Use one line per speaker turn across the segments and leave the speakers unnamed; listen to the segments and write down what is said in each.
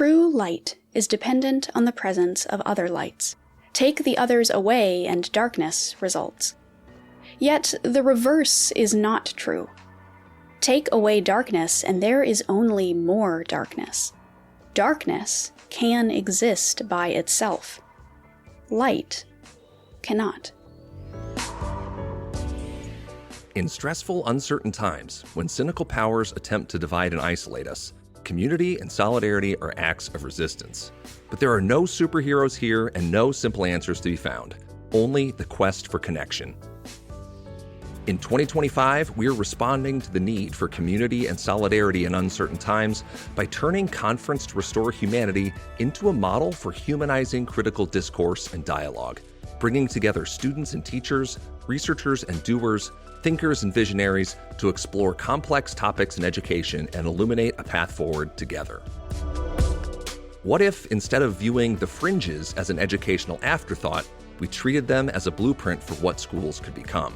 True light is dependent on the presence of other lights. Take the others away and darkness results. Yet the reverse is not true. Take away darkness and there is only more darkness. Darkness can exist by itself. Light cannot.
In stressful, uncertain times, when cynical powers attempt to divide and isolate us, community and solidarity are acts of resistance. But there are no superheroes here and no simple answers to be found, only the quest for connection. In 2025, we're responding to the need for community and solidarity in uncertain times by turning Conference to Restore Humanity into a model for humanizing critical discourse and dialogue, bringing together students and teachers, researchers and doers, thinkers and visionaries to explore complex topics in education and illuminate a path forward together. What if, instead of viewing the fringes as an educational afterthought, we treated them as a blueprint for what schools could become?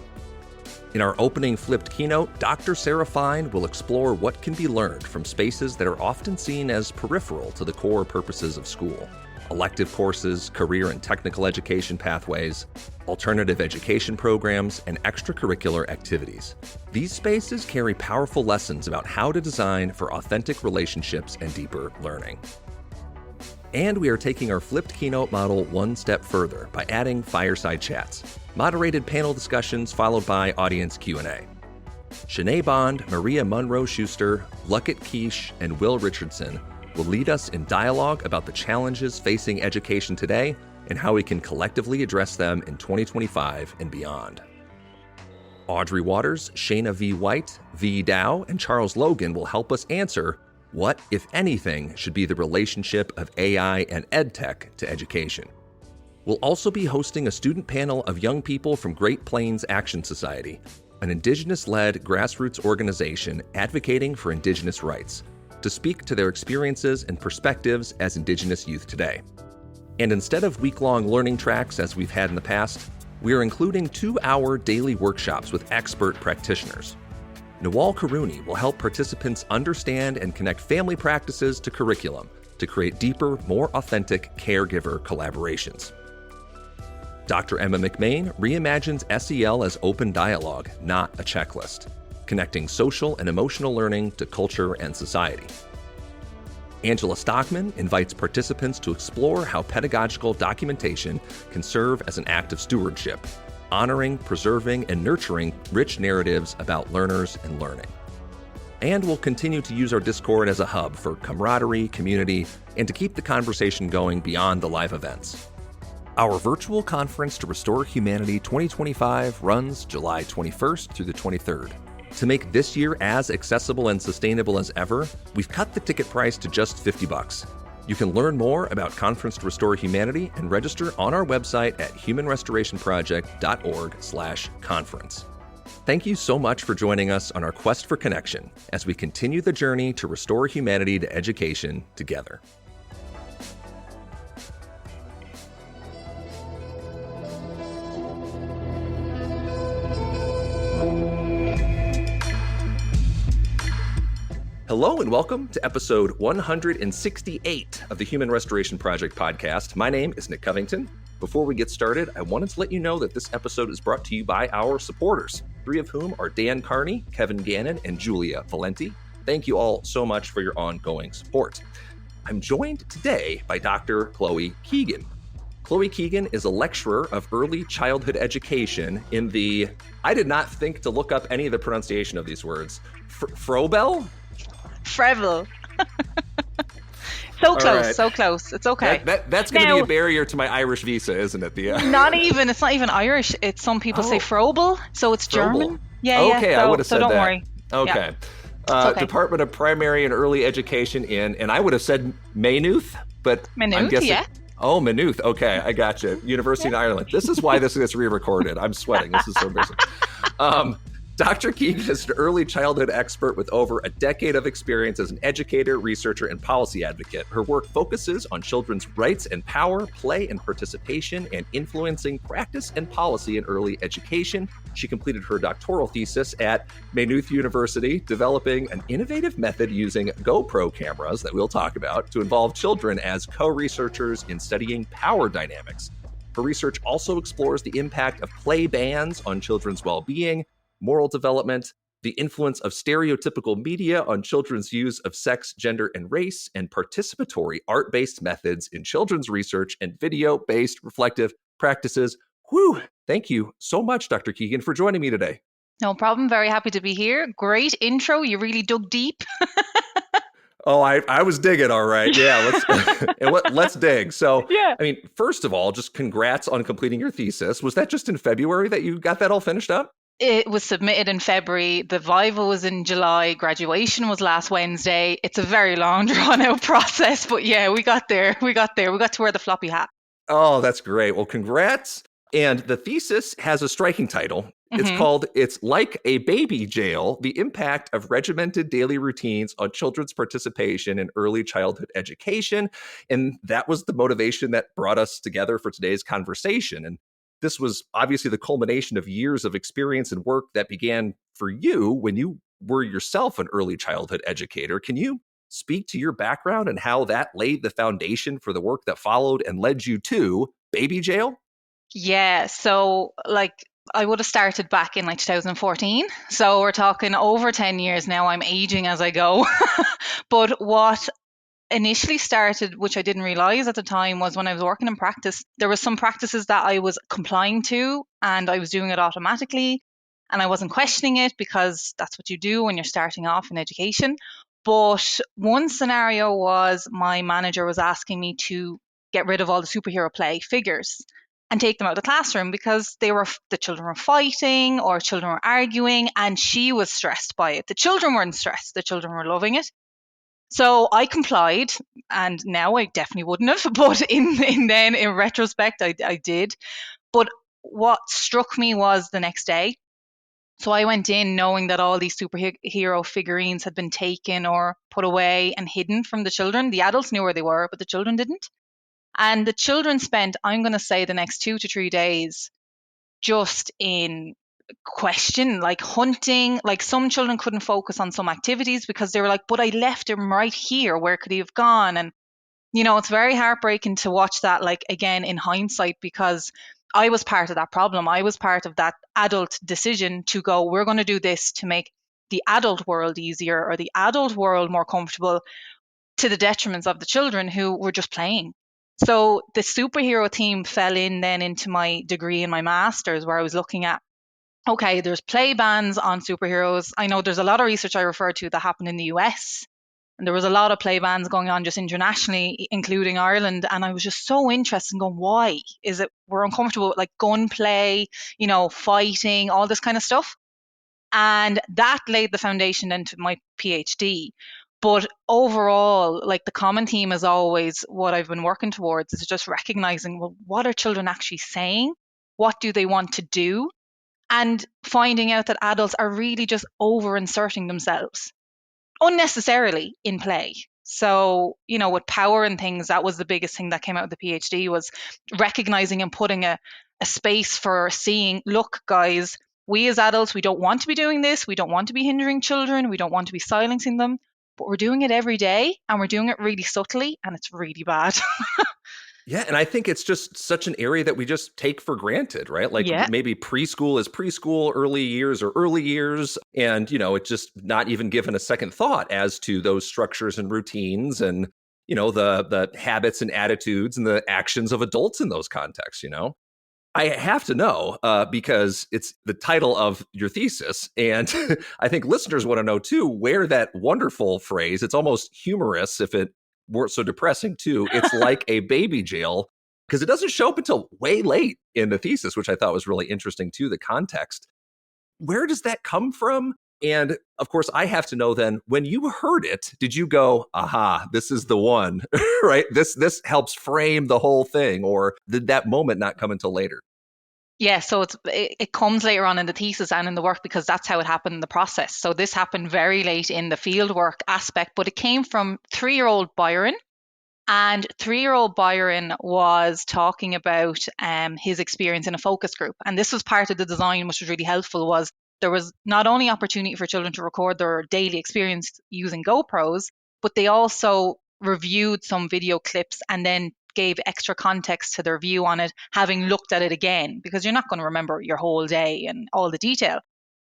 In our opening flipped keynote, Dr. Sarah Fine will explore what can be learned from spaces that are often seen as peripheral to the core purposes of school: elective courses, career and technical education pathways, alternative education programs, and extracurricular activities. These spaces carry powerful lessons about how to design for authentic relationships and deeper learning. And we are taking our flipped keynote model one step further by adding fireside chats, moderated panel discussions followed by audience Q&A. Shanae Bond, Maria Monroe-Schuster, Luckett Quiche, and Will Richardson will lead us in dialogue about the challenges facing education today and how we can collectively address them in 2025 and beyond. Audrey Waters, Shayna V. White, V. Dow, and Charles Logan will help us answer what, if anything, should be the relationship of AI and EdTech to education. We'll also be hosting a student panel of young people from Great Plains Action Society, an Indigenous-led grassroots organization advocating for Indigenous rights, to speak to their experiences and perspectives as Indigenous youth today. And instead of week-long learning tracks as we've had in the past, we are including 2-hour daily workshops with expert practitioners. Nawal Karuni will help participants understand and connect family practices to curriculum to create deeper, more authentic caregiver collaborations. Dr. Emma McMain reimagines SEL as open dialogue, not a checklist, connecting social and emotional learning to culture and society. Angela Stockman invites participants to explore how pedagogical documentation can serve as an act of stewardship, honoring, preserving, and nurturing rich narratives about learners and learning. And we'll continue to use our Discord as a hub for camaraderie, community, and to keep the conversation going beyond the live events. Our virtual Conference to Restore Humanity 2025 runs July 21st through the 23rd. To make this year as accessible and sustainable as ever, we've cut the ticket price to just $50. You can learn more about Conference to Restore Humanity and register on our website at humanrestorationproject.org/conference. Thank you so much for joining us on our quest for connection as we continue the journey to restore humanity to education together. Hello and welcome to episode 168 of the Human Restoration Project podcast. My name is Nick Covington. Before we get started, I wanted to let you know that this episode is brought to you by our supporters, 3 of whom are Dan Carney, Kevin Gannon, and Julia Valenti. Thank you all so much for your ongoing support. I'm joined today by Dr. Chloë Keegan. Chloë Keegan is a lecturer of early childhood education in the, I did not think to look up any of the pronunciation of these words, Froebel?
Froebel. So close, right. So close. It's okay.
That's going to be a barrier to my Irish visa, isn't it? It's not even Irish.
It's some people say Froebel, so it's
Froebel.
German. Yeah,
okay,
yeah.
I would have said
so don't
that.
Worry.
Okay.
Yeah. Okay.
Department of Primary and Early Education and I would have said Maynooth, but
Maynooth,
I'm guessing.
Yeah.
Oh, Maynooth. Okay, I got you. University in Ireland. This is why this gets re-recorded. I'm sweating. This is so embarrassing. Dr. Keegan is an early childhood expert with over a decade of experience as an educator, researcher, and policy advocate. Her work focuses on children's rights and power, play and participation, and influencing practice and policy in early education. She completed her doctoral thesis at Maynooth University, developing an innovative method using GoPro cameras that we'll talk about to involve children as co-researchers in studying power dynamics. Her research also explores the impact of play bans on children's well-being, moral development, the influence of stereotypical media on children's use of sex, gender, and race, and participatory art-based methods in children's research and video-based reflective practices. Whew! Thank you so much, Dr. Keegan, for joining me today.
No problem. Very happy to be here. Great intro. You really dug deep.
Oh, I was digging, all right. Yeah, let's dig. So,
Yeah.
I mean, first of all, just congrats on completing your thesis. Was that just in February that you got that all finished up?
It was submitted in February. The Viva was in July. Graduation was last Wednesday. It's a very long, drawn-out process, but yeah, we got there. We got to wear the floppy hat.
Oh, that's great. Well, congrats. And the thesis has a striking title. It's called It's Like a Baby Jail, The Impact of Regimented Daily Routines on Children's Participation in Early Childhood Education. And that was the motivation that brought us together for today's conversation. And this was obviously the culmination of years of experience and work that began for you when you were yourself an early childhood educator. Can you speak to your background and how that laid the foundation for the work that followed and led you to baby jail?
Yeah, so I would have started back in 2014. So we're talking over 10 years now. I'm aging as I go. But what initially started, which I didn't realize at the time, was when I was working in practice, there was some practices that I was complying to and I was doing it automatically and I wasn't questioning it because that's what you do when you're starting off in education. But one scenario was my manager was asking me to get rid of all the superhero play figures and take them out of the classroom because the children were fighting or children were arguing and she was stressed by it. The children weren't stressed, the children were loving it. So I complied, and now I definitely wouldn't have, but in retrospect, I did. But what struck me was the next day. So I went in knowing that all these superhero figurines had been taken or put away and hidden from the children. The adults knew where they were, but the children didn't. And the children spent, I'm going to say, the next 2 to 3 days just in question, like hunting. Like some children couldn't focus on some activities because they were like, but I left him right here, where could he have gone? And it's very heartbreaking to watch that, like, again in hindsight, because I was part of that problem. I was part of that adult decision to go, we're going to do this to make the adult world easier or the adult world more comfortable, to the detriment of the children who were just playing. So the superhero theme fell in then into my degree and my master's, where I was looking at, okay, there's play bans on superheroes. I know there's a lot of research I referred to that happened in the US, and there was a lot of play bans going on just internationally, including Ireland. And I was just so interested in going, why is it we're uncomfortable with like gunplay, fighting, all this kind of stuff? And that laid the foundation into my PhD. But overall, like the common theme is always what I've been working towards is just recognizing, well, what are children actually saying? What do they want to do? And finding out that adults are really just over inserting themselves unnecessarily in play. So, with power and things, that was the biggest thing that came out of the PhD, was recognizing and putting a space for seeing, look, guys, we as adults, we don't want to be doing this. We don't want to be hindering children. We don't want to be silencing them. But we're doing it every day and we're doing it really subtly and it's really bad.
Yeah, and I think it's just such an area that we just take for granted, right? Like maybe preschool is preschool, early years are early years, and it's just not even given a second thought as to those structures and routines and the habits and attitudes and the actions of adults in those contexts. I have to know because it's the title of your thesis, and I think listeners want to know too where that wonderful phrase, it's almost humorous if it weren't so depressing too, it's like a baby jail, because it doesn't show up until way late in the thesis, which I thought was really interesting too, the context. Where does that come from? And of course, I have to know then, when you heard it, did you go, aha, this is the one, right? This helps frame the whole thing, or did that moment not come until later?
Yeah, so it comes later on in the thesis and in the work because that's how it happened in the process. So this happened very late in the fieldwork aspect, but it came from 3-year-old Byron. And 3-year-old Byron was talking about his experience in a focus group. And this was part of the design, which was really helpful, was there was not only opportunity for children to record their daily experience using GoPros, but they also reviewed some video clips and then gave extra context to their view on it, having looked at it again, because you're not going to remember your whole day and all the detail.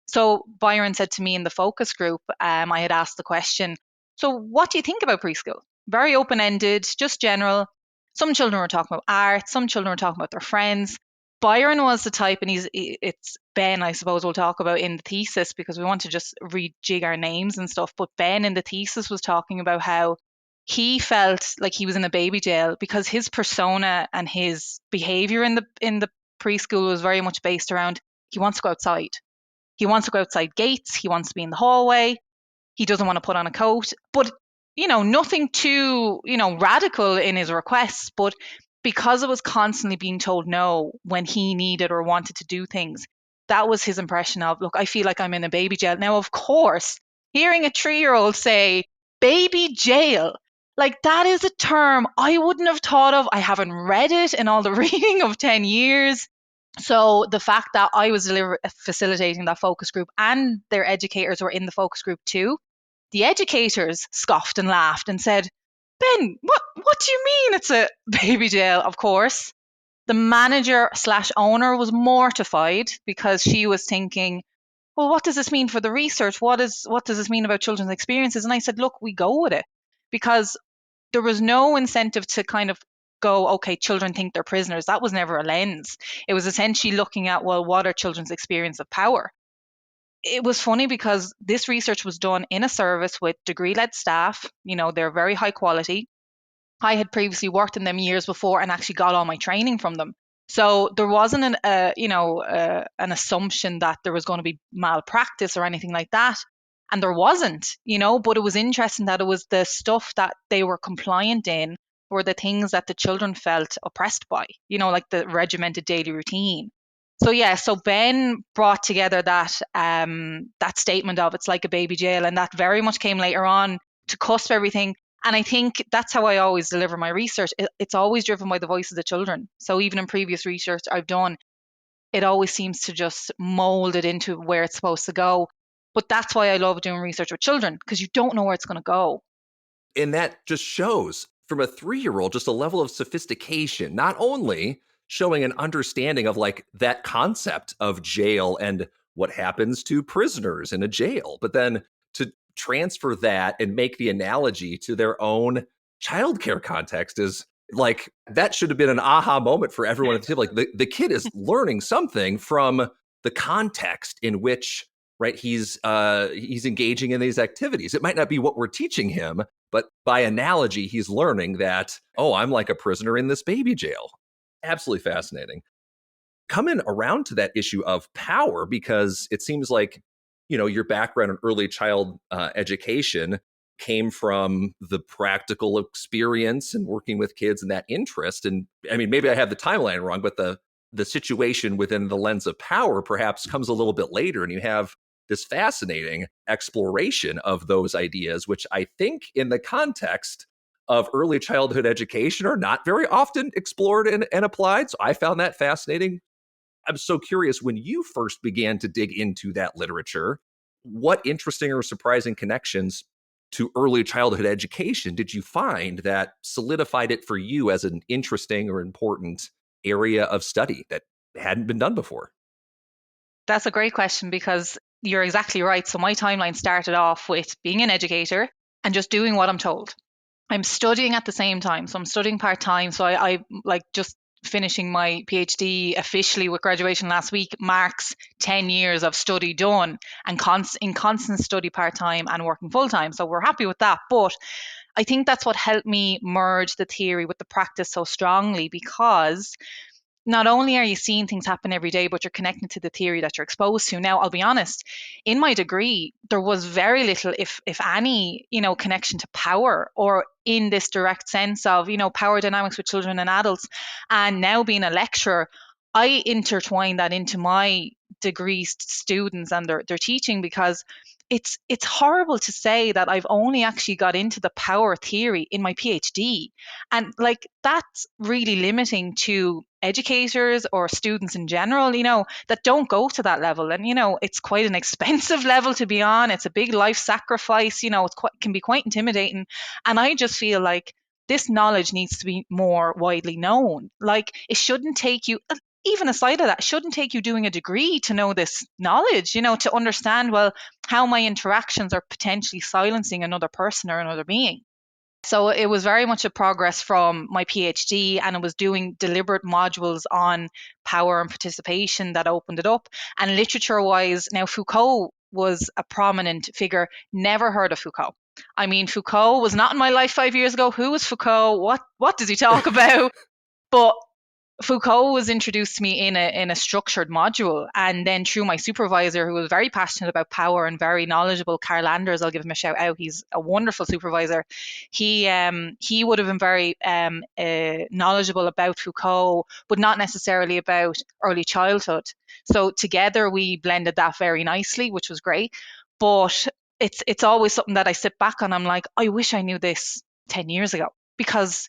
So Byron said to me in the focus group, I had asked the question, so what do you think about preschool? Very open ended, just general. Some children were talking about art, some children were talking about their friends. Byron was the type, and it's Ben, I suppose, we'll talk about in the thesis because we want to just rejig our names and stuff. But Ben in the thesis was talking about how he felt like he was in a baby jail because his persona and his behavior in the preschool was very much based around he wants to go outside. He wants to go outside gates. He wants to be in the hallway. He doesn't want to put on a coat. But, nothing too, radical in his requests. But because it was constantly being told no when he needed or wanted to do things, that was his impression of, look, I feel like I'm in a baby jail. Now, of course, hearing a 3-year-old say baby jail, like that is a term I wouldn't have thought of. I haven't read it in all the reading of 10 years. So the fact that I was facilitating that focus group and their educators were in the focus group too, the educators scoffed and laughed and said, Ben, what do you mean it's a baby jail? Of course. The manager slash owner was mortified because she was thinking, well, what does this mean for the research? What does this mean about children's experiences? And I said, look, we go with it because there was no incentive to kind of go, okay, children think they're prisoners. That was never a lens. It was essentially looking at, well, what are children's experience of power? It was funny because this research was done in a service with degree led staff. They're very high quality. I had previously worked in them years before and actually got all my training from them. So there wasn't an assumption that there was going to be malpractice or anything like that. And there wasn't, but it was interesting that it was the stuff that they were compliant in were the things that the children felt oppressed by, like the regimented daily routine. So yeah, so Ben brought together that statement of it's like a baby jail, and that very much came later on to cusp everything. And I think that's how I always deliver my research. It's always driven by the voice of the children. So even in previous research I've done, it always seems to just mold it into where it's supposed to go. But that's why I love doing research with children, because you don't know where it's going to go.
And that just shows from a 3-year-old just a level of sophistication, not only showing an understanding of like that concept of jail and what happens to prisoners in a jail, but then to transfer that and make the analogy to their own childcare context is like, that should have been an aha moment for everyone at the table. Like the kid is learning something from the context in which, right, he's engaging in these activities. It might not be what we're teaching him, but by analogy, he's learning that, oh, I'm like a prisoner in this baby jail. Absolutely fascinating. Coming around to that issue of power, because it seems like, your background in early child education came from the practical experience and working with kids and that interest. And I mean, maybe I have the timeline wrong, but the situation within the lens of power perhaps comes a little bit later, and you have this fascinating exploration of those ideas, which I think in the context of early childhood education are not very often explored and applied. So I found that fascinating. I'm so curious, when you first began to dig into that literature, what interesting or surprising connections to early childhood education did you find that solidified it for you as an interesting or important area of study that hadn't been done before?
That's a great question because you're exactly right. So my timeline started off with being an educator and just doing what I'm told. I'm studying at the same time. So I'm studying part time. So I like just finishing my PhD officially with graduation last week marks 10 years of study done and in constant study part time and working full time. So we're happy with that. But I think that's what helped me merge the theory with the practice so strongly, because not only are you seeing things happen every day, but you're connecting to the theory that you're exposed to. Now, I'll be honest, in my degree, there was very little, if any, connection to power or in this direct sense of, power dynamics with children and adults. And now being a lecturer, I intertwine that into my degree students and their teaching, because it's horrible to say that I've only actually got into the power theory in my PhD. And like that's really limiting to educators or students in general, that don't go to that level. And it's quite an expensive level to be on. It's a big life sacrifice, can be quite intimidating. And I just feel like this knowledge needs to be more widely known. Like it shouldn't take you, even aside of that, it shouldn't take you doing a degree to know this knowledge, to understand, well, how my interactions are potentially silencing another person or another being. So it was very much a progress from my PhD, and it was doing deliberate modules on power and participation that opened it up. And literature wise, now Foucault was a prominent figure. Never heard of Foucault. I mean, Foucault was not in my life 5 years ago. Who was Foucault? What does he talk about? But Foucault was introduced to me in a structured module, and then through my supervisor, who was very passionate about power and very knowledgeable, Carl Anders. I'll give him a shout out. He's a wonderful supervisor. He would have been very knowledgeable about Foucault, but not necessarily about early childhood. So together we blended that very nicely, which was great. But it's always something that I sit back on. I'm like, I wish I knew this 10 years ago, because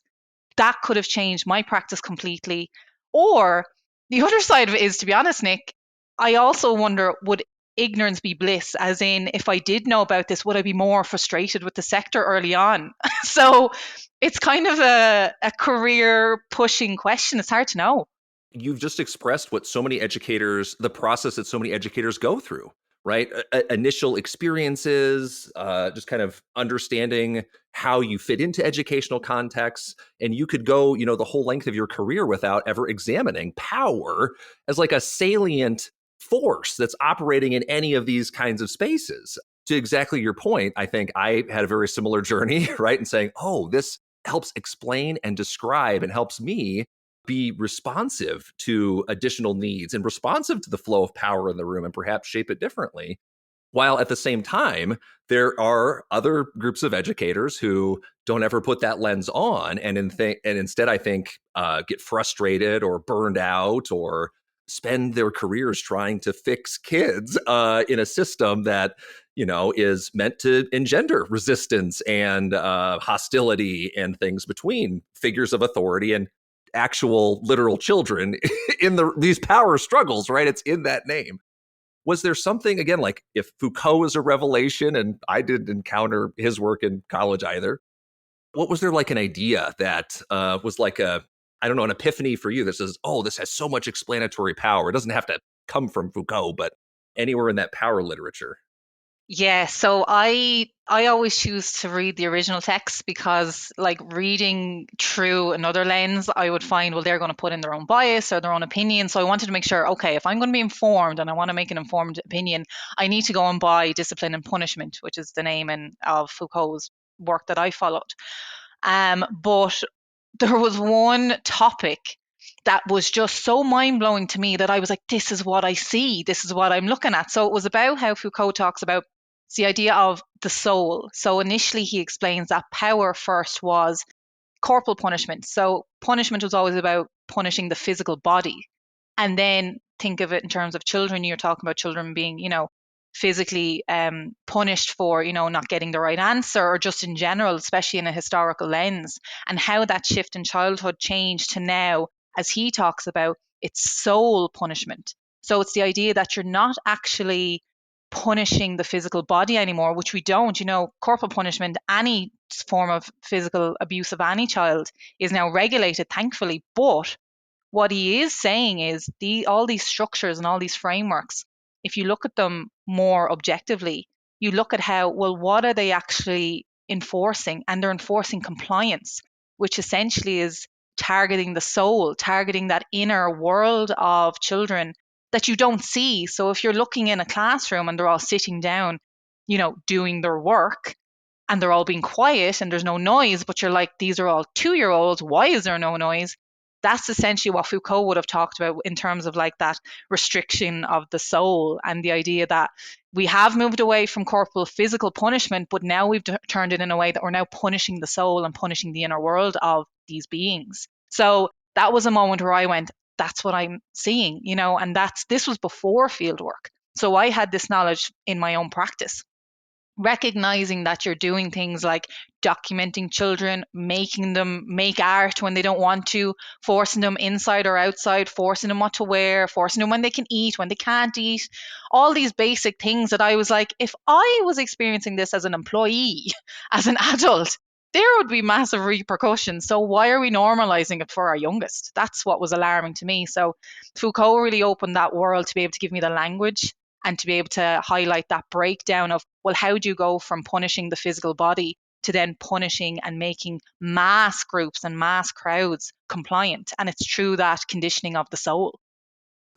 that could have changed my practice completely. Or the other side of it is, to be honest, Nick, I also wonder, would ignorance be bliss? As in, if I did know about this, would I be more frustrated with the sector early on? So it's kind of a career pushing question. It's hard to know.
You've just expressed what so many educators, the process that so many educators go through, right? Initial experiences, just kind of understanding how you fit into educational contexts. And you could go, the whole length of your career without ever examining power as like a salient force that's operating in any of these kinds of spaces. To exactly your point, I think I had a very similar journey, right? And saying, oh, this helps explain and describe and helps me be responsive to additional needs and responsive to the flow of power in the room and perhaps shape it differently. While at the same time, there are other groups of educators who don't ever put that lens on and instead, I think, get frustrated or burned out or spend their careers trying to fix kids in a system that, is meant to engender resistance and hostility and things between figures of authority and actual literal children in these power struggles, right? It's in that name. Was there something, again, like if Foucault is a revelation, and I didn't encounter his work in college either, what was there like an idea that was like an epiphany for you that says, oh, this has so much explanatory power? It doesn't have to come from Foucault, but anywhere in that power literature.
Yeah, so I always choose to read the original text, because like reading through another lens, I would find, well, they're going to put in their own bias or their own opinion. So I wanted to make sure, okay, if I'm going to be informed and I want to make an informed opinion, I need to go and buy Discipline and Punishment, which is the name of Foucault's work that I followed. But there was one topic that was just so mind blowing to me that I was like, this is what I see, this is what I'm looking at. So it was about how Foucault talks about it's the idea of the soul. So initially, he explains that power first was corporal punishment. So punishment was always about punishing the physical body. And then think of it in terms of children. You're talking about children being, physically punished for, not getting the right answer, or just in general, especially in a historical lens, and how that shift in childhood changed to now, as he talks about, it's soul punishment. So it's the idea that you're not actually punishing the physical body anymore, which we don't. Corporal punishment, any form of physical abuse of any child, is now regulated, thankfully. But what he is saying is all these structures and all these frameworks, if you look at them more objectively, you look at how, well, what are they actually enforcing? And they're enforcing compliance, which essentially is targeting the soul, targeting that inner world of children that you don't see. So if you're looking in a classroom and they're all sitting down, doing their work, and they're all being quiet and there's no noise, but you're like, these are all 2-year olds. Why is there no noise? That's essentially what Foucault would have talked about in terms of like that restriction of the soul, and the idea that we have moved away from corporal physical punishment, but now we've turned it in a way that we're now punishing the soul and punishing the inner world of these beings. So that was a moment where I went, that's what I'm seeing, and this was before field work. So I had this knowledge in my own practice, recognizing that you're doing things like documenting children, making them make art when they don't want to, forcing them inside or outside, forcing them what to wear, forcing them when they can eat, when they can't eat, all these basic things that I was like, if I was experiencing this as an employee, as an adult, there would be massive repercussions. So why are we normalizing it for our youngest? That's what was alarming to me. So Foucault really opened that world to be able to give me the language and to be able to highlight that breakdown of, well, how do you go from punishing the physical body to then punishing and making mass groups and mass crowds compliant? And it's through that conditioning of the soul.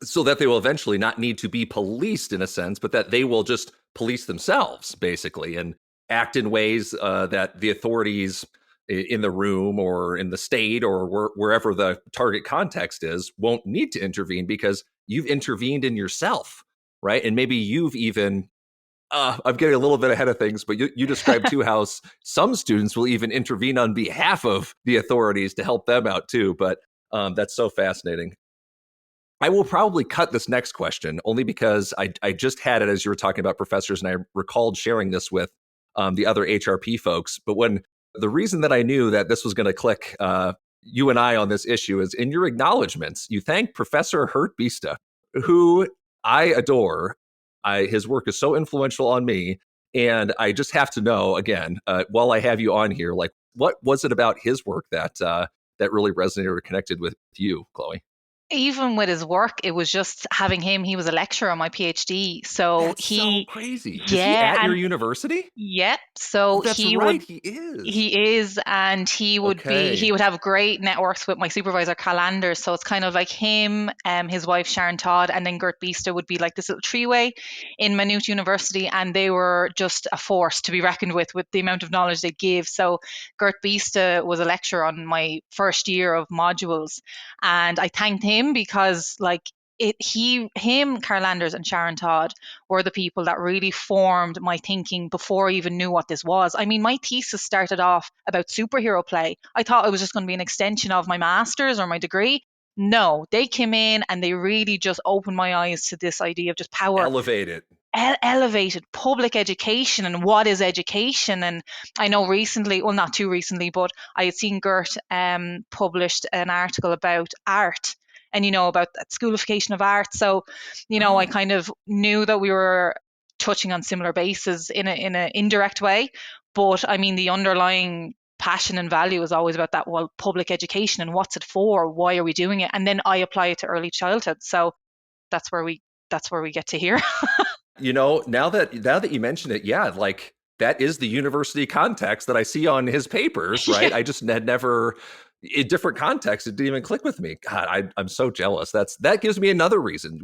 So that they will eventually not need to be policed in a sense, but that they will just police themselves, basically, and act in ways that the authorities in the room or in the state or wherever the target context is won't need to intervene because you've intervened in yourself, right? And maybe you've even, I'm getting a little bit ahead of things, but you described too how some students will even intervene on behalf of the authorities to help them out too. But that's so fascinating. I will probably cut this next question only because I just had it as you were talking about professors, and I recalled sharing this with the other HRP folks. But the reason that I knew that this was going to click you and I on this issue is in your acknowledgments, you thank Professor Hurt Bista, who I adore. His work is so influential on me. And I just have to know, again, while I have you on here, like, what was it about his work that really resonated or connected with you, Chloë?
Even with his work, it was just having him. He was a lecturer on my PhD. So
That's so crazy. Is he
yeah,
at your
and
university?
yeah,
Oh,
so
that's
he
right.
would
He is.
he is, and he
Okay.
would have great networks with my supervisor, Carl Anders. So it's kind of like him, his wife Sharon Todd, and then Gert Bista would be like this little three-way in Maynooth University, and they were just a force to be reckoned with the amount of knowledge they give. So Gert Bista was a lecturer on my first year of modules, and I thanked him because like him, Carl Anders, and Sharon Todd were the people that really formed my thinking before I even knew what this was. I mean, my thesis started off about superhero play. I thought it was just going to be an extension of my master's or my degree. No, they came in and they really just opened my eyes to this idea of just power,
Elevate it.
elevated public education and what is education. And I know recently, well, not too recently, but I had seen Gert published an article about art and, about that schoolification of art. So, I kind of knew that we were touching on similar bases in an indirect way. But I mean, the underlying passion and value is always about that, well, public education and what's it for? Why are we doing it? And then I apply it to early childhood. So that's where we get to here.
Now that you mention it, yeah, like that is the university context that I see on his papers, right?
Yeah.
I just had never, in different contexts, it didn't even click with me. God, I'm so jealous. That gives me another reason.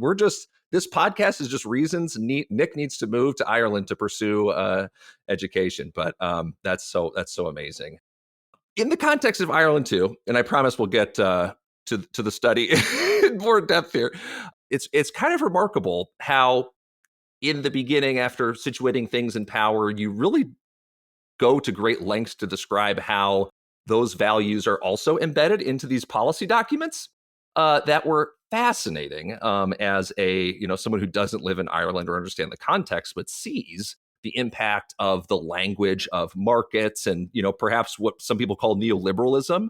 This podcast is just reasons Nick needs to move to Ireland to pursue education. But that's so amazing. In the context of Ireland too, and I promise we'll get to the study in more depth here. It's kind of remarkable how in the beginning, after situating things in power, you really go to great lengths to describe how those values are also embedded into these policy documents that were fascinating as someone who doesn't live in Ireland or understand the context, but sees the impact of the language of markets and, perhaps what some people call neoliberalism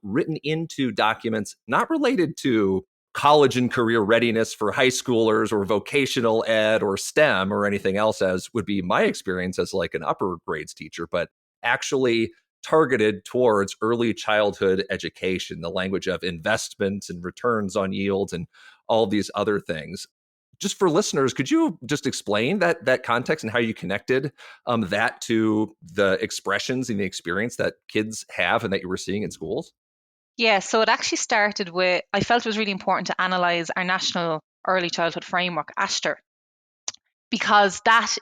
written into documents not related to college and career readiness for high schoolers or vocational ed or STEM or anything else, as would be my experience as like an upper grades teacher, but actually targeted towards early childhood education, the language of investment and returns on yields and all these other things. Just for listeners, could you just explain that context and how you connected that to the expressions and the experience that kids have and that you were seeing in schools?
Yeah, so it actually started with, I felt it was really important to analyse our national early childhood framework, ASHTR, because that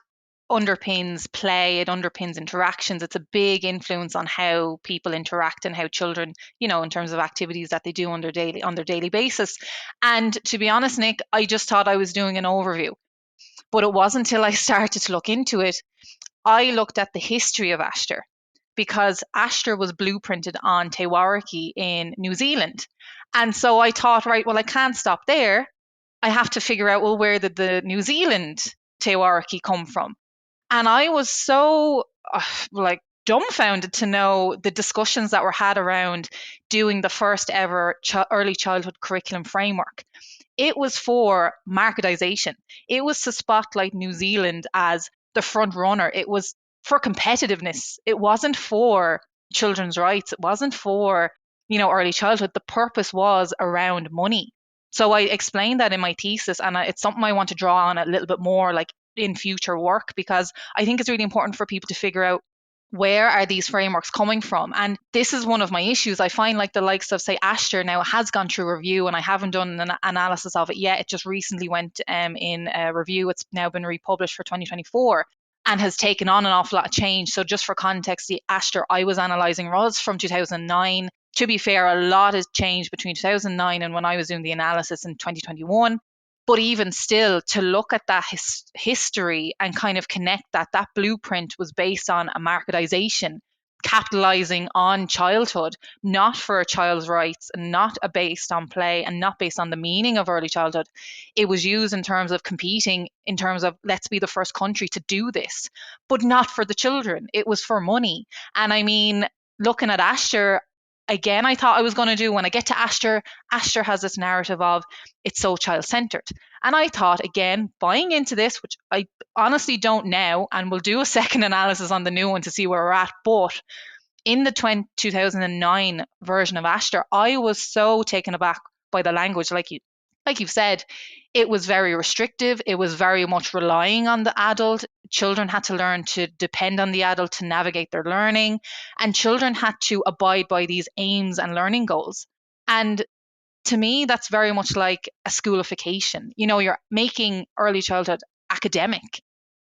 underpins play, it underpins interactions. It's a big influence on how people interact and how children, in terms of activities that they do on their daily basis. And to be honest, Nick, I just thought I was doing an overview. But it wasn't until I started to look into it, I looked at the history of ASHTR. because Asher was blueprinted on Te Wariki in New Zealand. And so I thought, right, well, I can't stop there. I have to figure out, well, where did the New Zealand Te Wariki come from? And I was so like dumbfounded to know the discussions that were had around doing the first ever early childhood curriculum framework. It was for marketization. It was to spotlight New Zealand as the front runner. It was for competitiveness. It wasn't for children's rights. It wasn't for, early childhood. The purpose was around money. So I explained that in my thesis, and it's something I want to draw on a little bit more, like in future work, because I think it's really important for people to figure out where are these frameworks coming from. And this is one of my issues. I find like the likes of, say, Asher now has gone through review, and I haven't done an analysis of it yet. It just recently went in a review. It's now been republished for 2024 and has taken on an awful lot of change. So just for context, the Asher I was analysing was from 2009. To be fair, a lot has changed between 2009 and when I was doing the analysis in 2021. But even still, to look at that history and kind of connect that blueprint was based on a marketization, capitalizing on childhood, not for a child's rights, and not based on play, and not based on the meaning of early childhood. It was used in terms of competing, in terms of let's be the first country to do this, but not for the children. It was for money. And I mean, looking at Asher, again, I thought I was going to do when I get to Asher has this narrative of it's so child-centered. And I thought, again, buying into this, which I honestly don't now, and we'll do a second analysis on the new one to see where we're at, but in the 2009 version of Asher, I was so taken aback by the language, like you've said. It was very restrictive. It was very much relying on the adult. Children had to learn to depend on the adult to navigate their learning, and children had to abide by these aims and learning goals. And to me, that's very much like a schoolification. You're making early childhood academic.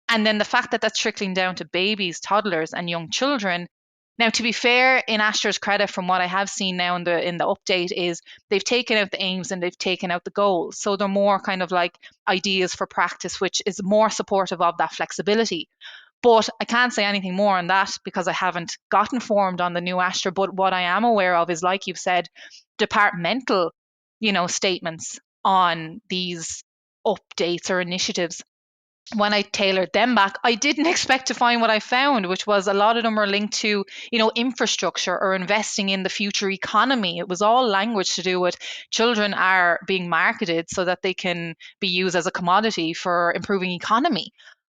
And then the fact that that's trickling down to babies, toddlers, and young children. Now, to be fair, in Asher's credit, from what I have seen now in the update, is they've taken out the aims and they've taken out the goals. So they're more kind of like ideas for practice, which is more supportive of that flexibility. But I can't say anything more on that because I haven't gotten formed on the new Asher. But what I am aware of is, like you've said, departmental, statements on these updates or initiatives. When I tailored them back, I didn't expect to find what I found, which was a lot of them are linked to, infrastructure or investing in the future economy. It was all language to do with children are being marketed so that they can be used as a commodity for improving economy.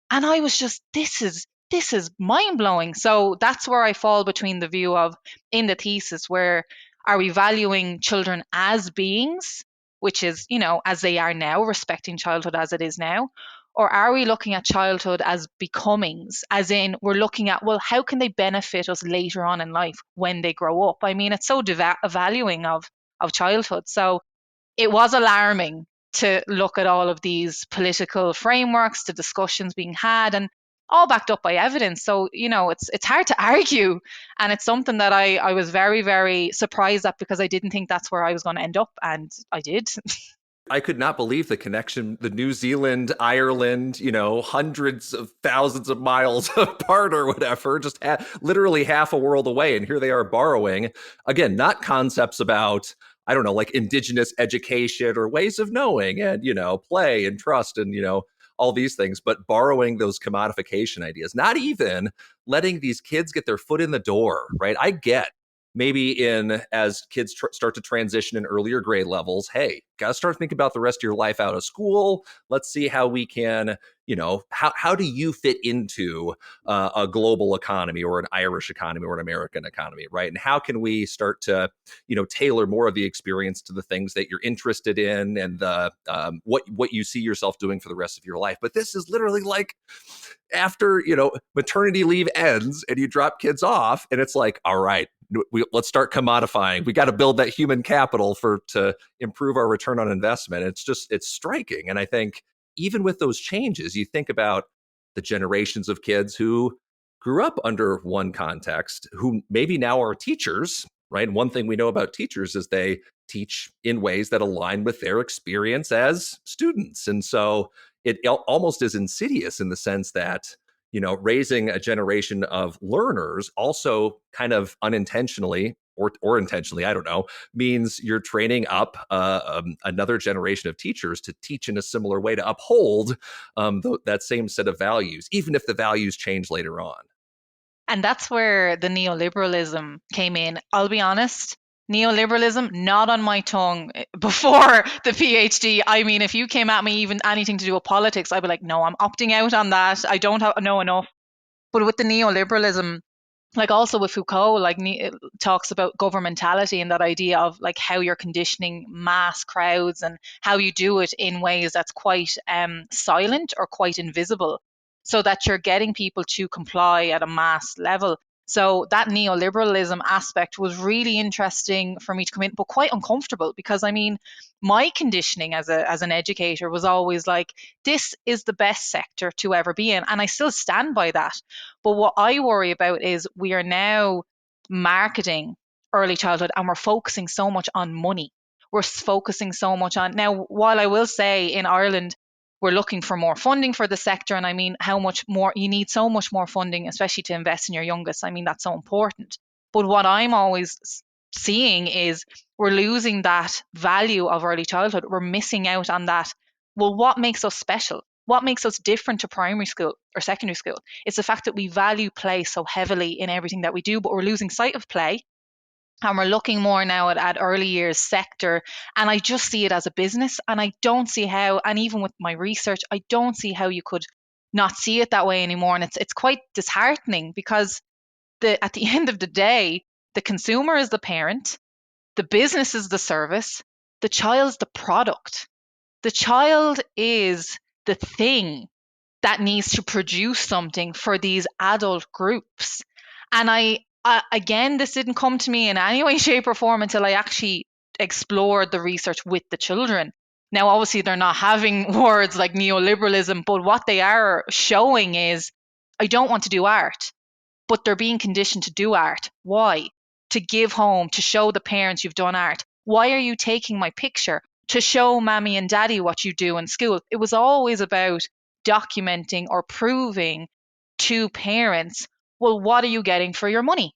And I was just, this is mind blowing. So that's where I fall between the view of in the thesis, where are we valuing children as beings, which is, as they are now, respecting childhood as it is now? Or are we looking at childhood as becomings, as in we're looking at, well, how can they benefit us later on in life when they grow up? I mean, it's so devaluing of childhood. So it was alarming to look at all of these political frameworks, the discussions being had, and all backed up by evidence. So, it's hard to argue. And it's something that I was very, very surprised at because I didn't think that's where I was going to end up. And I did.
I could not believe the connection, the New Zealand, Ireland, hundreds of thousands of miles apart or whatever, just literally half a world away. And here they are borrowing, again, not concepts about, I don't know, like indigenous education or ways of knowing and, play and trust and, all these things, but borrowing those commodification ideas, not even letting these kids get their foot in the door, right? I get maybe as kids start to transition in earlier grade levels, hey, got to start thinking about the rest of your life out of school. Let's see how we can, how do you fit into a global economy or an Irish economy or an American economy, right? And how can we start to, tailor more of the experience to the things that you're interested in and the what you see yourself doing for the rest of your life. But this is literally like after, maternity leave ends and you drop kids off and it's like, all right, let's start commodifying. We got to build that human capital to improve our return on investment. It's striking. And I think even with those changes, you think about the generations of kids who grew up under one context, who maybe now are teachers, right? And one thing we know about teachers is they teach in ways that align with their experience as students. And so it almost is insidious in the sense that, raising a generation of learners also kind of unintentionally or intentionally, I don't know, means you're training up another generation of teachers to teach in a similar way to uphold that same set of values, even if the values change later on.
And that's where the neoliberalism came in. I'll be honest, neoliberalism, not on my tongue before the PhD. I mean, if you came at me even anything to do with politics, I'd be like, no, I'm opting out on that. I don't know enough. But with the neoliberalism, like also with Foucault, like it talks about governmentality and that idea of like how you're conditioning mass crowds and how you do it in ways that's quite silent or quite invisible, so that you're getting people to comply at a mass level. So that neoliberalism aspect was really interesting for me to come in, but quite uncomfortable because I mean, my conditioning as an educator was always like, this is the best sector to ever be in, and I still stand by that. But what I worry about is we are now marketing early childhood and we're focusing so much on money. We're focusing so much on now, while I will say in Ireland, we're looking for more funding for the sector. And I mean, how much more you need so much more funding, especially to invest in your youngest. I mean, that's so important. But what I'm always seeing is we're losing that value of early childhood. We're missing out on that. Well, what makes us special? What makes us different to primary school or secondary school? It's the fact that we value play so heavily in everything that we do, but we're losing sight of play. And we're looking more now at early years sector. And I just see it as a business. And I don't see how, and even with my research, I don't see how you could not see it that way anymore. And it's quite disheartening because at the end of the day, the consumer is the parent, the business is the service, the child's the product. The child is the thing that needs to produce something for these adult groups. And again, this didn't come to me in any way, shape, or form until I actually explored the research with the children. Now, obviously, they're not having words like neoliberalism, but what they are showing is I don't want to do art, but they're being conditioned to do art. Why? To give home, to show the parents you've done art. Why are you taking my picture? To show mommy and daddy what you do in school. It was always about documenting or proving to parents, well, what are you getting for your money?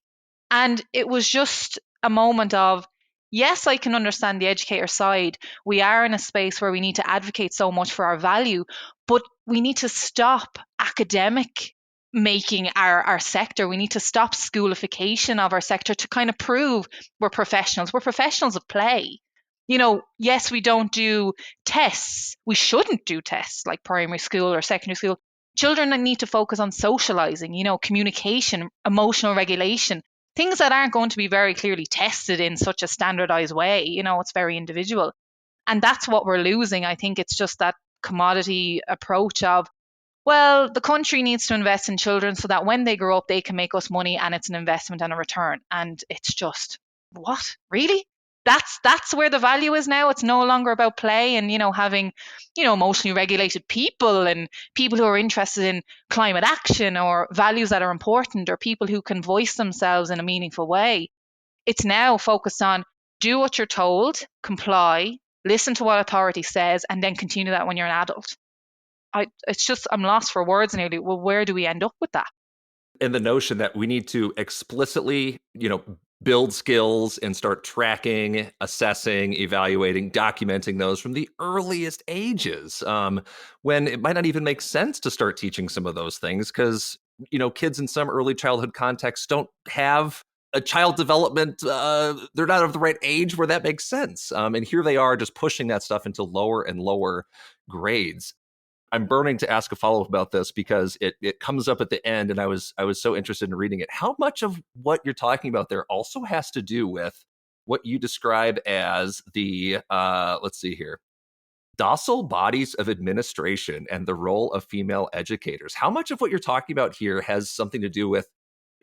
And it was just a moment of, yes, I can understand the educator side. We are in a space where we need to advocate so much for our value, but we need to stop academic making our sector. We need to stop schoolification of our sector to kind of prove we're professionals. We're professionals of play. Yes, we don't do tests. We shouldn't do tests like primary school or secondary school. Children need to focus on socializing, communication, emotional regulation, things that aren't going to be very clearly tested in such a standardized way. It's very individual. And that's what we're losing. I think it's just that commodity approach of, well, the country needs to invest in children so that when they grow up, they can make us money and it's an investment and a return. And it's just, what? Really? That's where the value is now. It's no longer about play and, having, emotionally regulated people and people who are interested in climate action or values that are important or people who can voice themselves in a meaningful way. It's now focused on do what you're told, comply, listen to what authority says, and then continue that when you're an adult. I'm lost for words nearly. Well, where do we end up with that?
And the notion that we need to explicitly, build skills and start tracking, assessing, evaluating, documenting those from the earliest ages, when it might not even make sense to start teaching some of those things because, kids in some early childhood contexts don't have a child development. They're not of the right age where that makes sense. And here they are just pushing that stuff into lower and lower grades. I'm burning to ask a follow-up about this because it comes up at the end, and I was so interested in reading it. How much of what you're talking about there also has to do with what you describe as the let's see here, docile bodies of administration and the role of female educators? How much of what you're talking about here has something to do with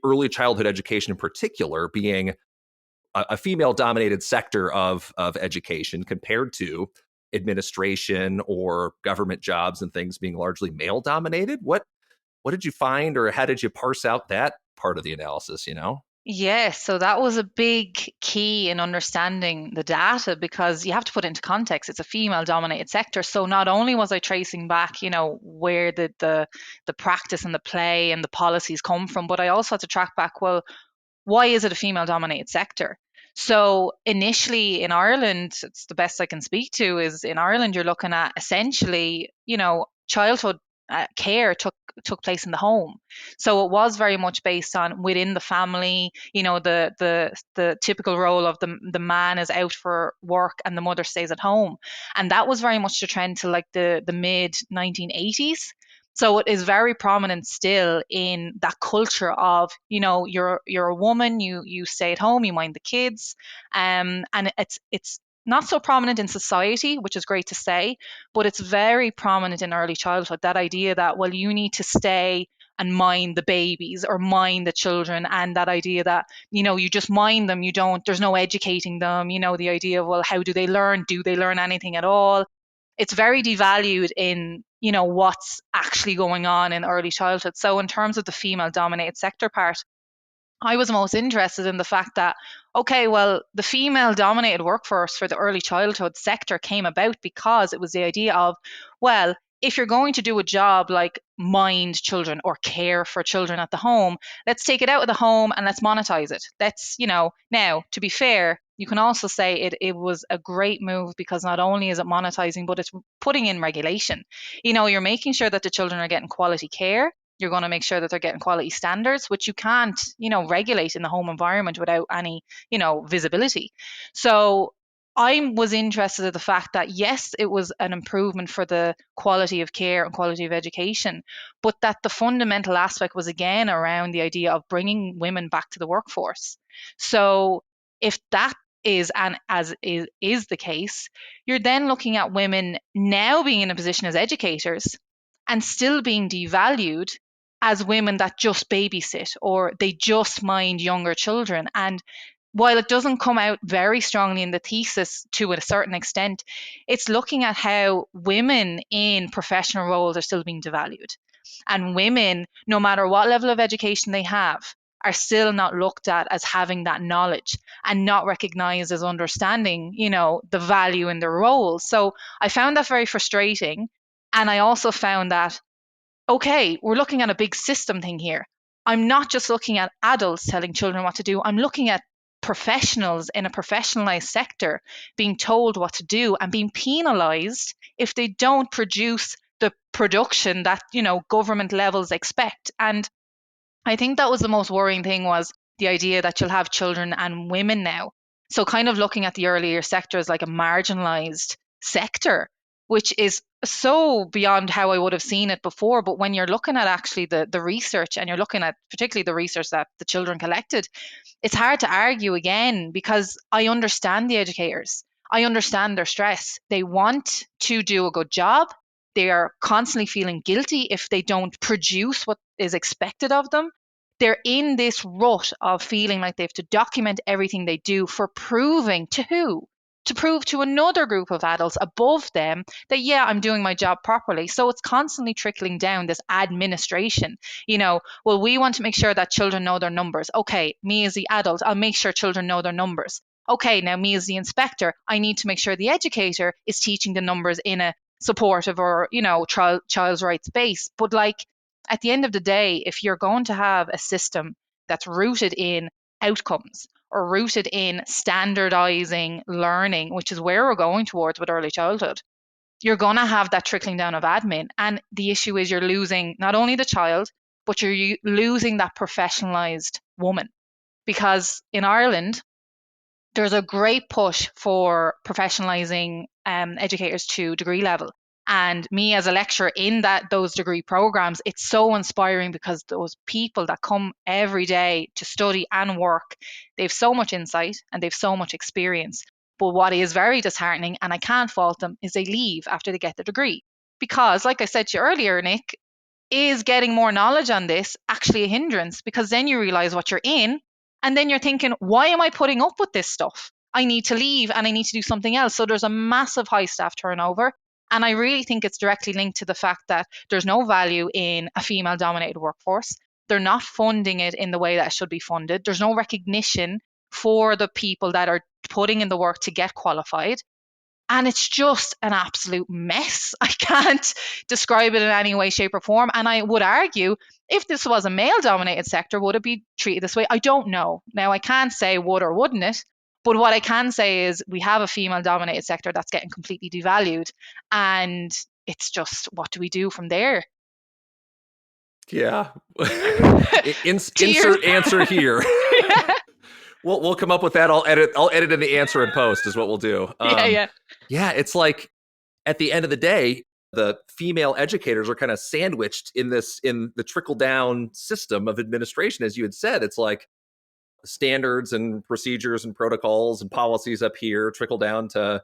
early childhood education in particular being a female-dominated sector of education compared to administration or government jobs and things being largely male dominated? What did you find, or how did you parse out that part of the analysis,
Yes, so that was a big key in understanding the data because you have to put it into context. It's a female dominated sector. So not only was I tracing back, where the practice and the play and the policies come from, but I also had to track back, well, why is it a female dominated sector? So initially in Ireland, it's the best I can speak to is in Ireland, you're looking at essentially, childhood care took place in the home. So it was very much based on within the family, the typical role of the man is out for work and the mother stays at home. And that was very much the trend to like the mid 1980s. So it is very prominent still in that culture of, you're a woman, you stay at home, you mind the kids, and it's not so prominent in society, which is great to say, but it's very prominent in early childhood. That idea that, well, you need to stay and mind the babies or mind the children, and that idea that, you just mind them, you don't, there's no educating them, the idea of, well, how do they learn? Do they learn anything at all? It's very devalued in what's actually going on in early childhood. So in terms of the female dominated sector part, I was most interested in the fact that, okay, well, the female dominated workforce for the early childhood sector came about because it was the idea of, well, if you're going to do a job like mind children or care for children at the home, let's take it out of the home and let's monetize it. Now, to be fair, you can also say it was a great move because not only is it monetizing, but it's putting in regulation. You're making sure that the children are getting quality care. You're going to make sure that they're getting quality standards, which you can't, regulate in the home environment without any, visibility. So I was interested in the fact that yes, it was an improvement for the quality of care and quality of education, but that the fundamental aspect was again around the idea of bringing women back to the workforce. So if that is and as is the case, you're then looking at women now being in a position as educators and still being devalued as women that just babysit or they just mind younger children. And while it doesn't come out very strongly in the thesis to a certain extent, it's looking at how women in professional roles are still being devalued. And women, no matter what level of education they have, are still not looked at as having that knowledge and not recognized as understanding, the value in their roles. So I found that very frustrating. And I also found that, okay, we're looking at a big system thing here. I'm not just looking at adults telling children what to do, I'm looking at professionals in a professionalized sector being told what to do and being penalized if they don't produce the production that, government levels expect. And I think that was the most worrying thing was the idea that you'll have children and women now. So kind of looking at the earlier sector as like a marginalized sector, which is so beyond how I would have seen it before. But when you're looking at actually the research and you're looking at particularly the research that the children collected, it's hard to argue again because I understand the educators. I understand their stress. They want to do a good job. They are constantly feeling guilty if they don't produce what is expected of them. They're in this rut of feeling like they have to document everything they do for proving to who? To prove to another group of adults above them that, yeah, I'm doing my job properly. So it's constantly trickling down this administration. Well, we want to make sure that children know their numbers. Okay, me as the adult, I'll make sure children know their numbers. Okay, now me as the inspector, I need to make sure the educator is teaching the numbers in a supportive or, child's rights base. But like, at the end of the day, if you're going to have a system that's rooted in outcomes or rooted in standardizing learning, which is where we're going towards with early childhood, you're going to have that trickling down of admin. And the issue is you're losing not only the child, but you're losing that professionalized woman. Because in Ireland, there's a great push for professionalizing educators to degree level. And me as a lecturer in those degree programs, it's so inspiring because those people that come every day to study and work, they've so much insight and they've so much experience. But what is very disheartening, and I can't fault them, is they leave after they get the degree. Because, like I said to you earlier, Nick, is getting more knowledge on this actually a hindrance? Because then you realize what you're in, and then you're thinking, why am I putting up with this stuff? I need to leave and I need to do something else. So there's a massive high staff turnover. And I really think it's directly linked to the fact that there's no value in a female dominated workforce. They're not funding it in the way that it should be funded. There's no recognition for the people that are putting in the work to get qualified. And it's just an absolute mess. I can't describe it in any way, shape, or form. And I would argue, if this was a male dominated sector, would it be treated this way? I don't know. Now, I can't say would or wouldn't it. But what I can say is we have a female dominated sector that's getting completely devalued. And it's just, what do we do from there?
Yeah. Insert answer here.
Yeah.
We'll come up with that. I'll edit in the answer and post is what we'll do.
Yeah.
Yeah, it's like at the end of the day, the female educators are kind of sandwiched in the trickle down system of administration, as you had said. It's like standards and procedures and protocols and policies up here trickle down to,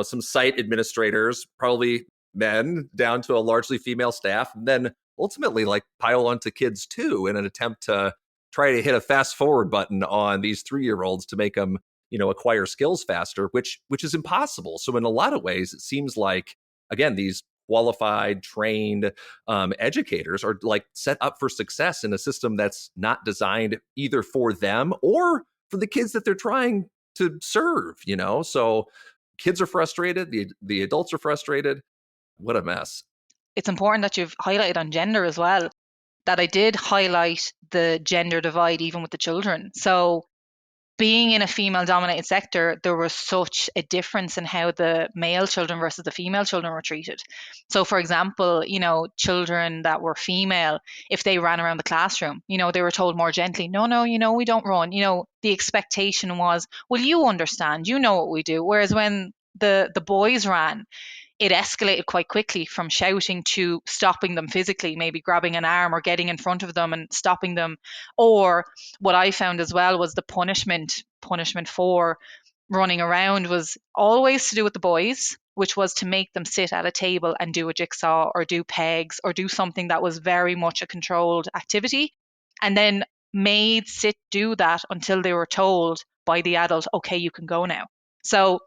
some site administrators, probably men, down to a largely female staff, and then ultimately like pile onto kids too in an attempt to try to hit a fast forward button on these 3-year-olds to make them, acquire skills faster, which is impossible. So in a lot of ways, it seems like, again, these qualified, trained educators are like set up for success in a system that's not designed either for them or for the kids that they're trying to serve, So kids are frustrated. The adults are frustrated. What a mess.
It's important that you've highlighted on gender as well, that I did highlight the gender divide even with the children. So being in a female dominated sector, there was such a difference in how the male children versus the female children were treated. So for example, children that were female, if they ran around the classroom, they were told more gently, no, we don't run. The expectation was, well, you understand, you know what we do. Whereas when the boys ran, it escalated quite quickly from shouting to stopping them physically, maybe grabbing an arm or getting in front of them and stopping them. Or what I found as well was the punishment for running around was always to do with the boys, which was to make them sit at a table and do a jigsaw or do pegs or do something that was very much a controlled activity, and then made sit do that until they were told by the adult, okay, you can go now. So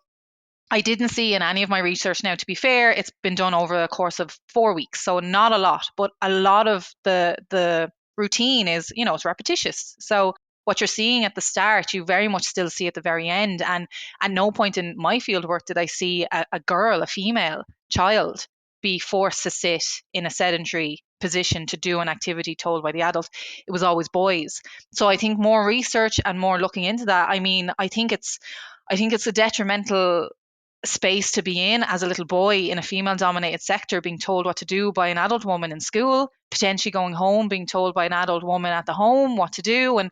I didn't see in any of my research, now to be fair, it's been done over a course of 4 weeks, so not a lot, but a lot of the routine is, it's repetitious. So what you're seeing at the start, you very much still see at the very end. And at no point in my field work did I see a girl, a female child, be forced to sit in a sedentary position to do an activity told by the adult. It was always boys. So I think more research and more looking into that. I mean, I think it's a detrimental space to be in as a little boy in a female dominated sector, being told what to do by an adult woman in school, potentially going home being told by an adult woman at the home what to do. And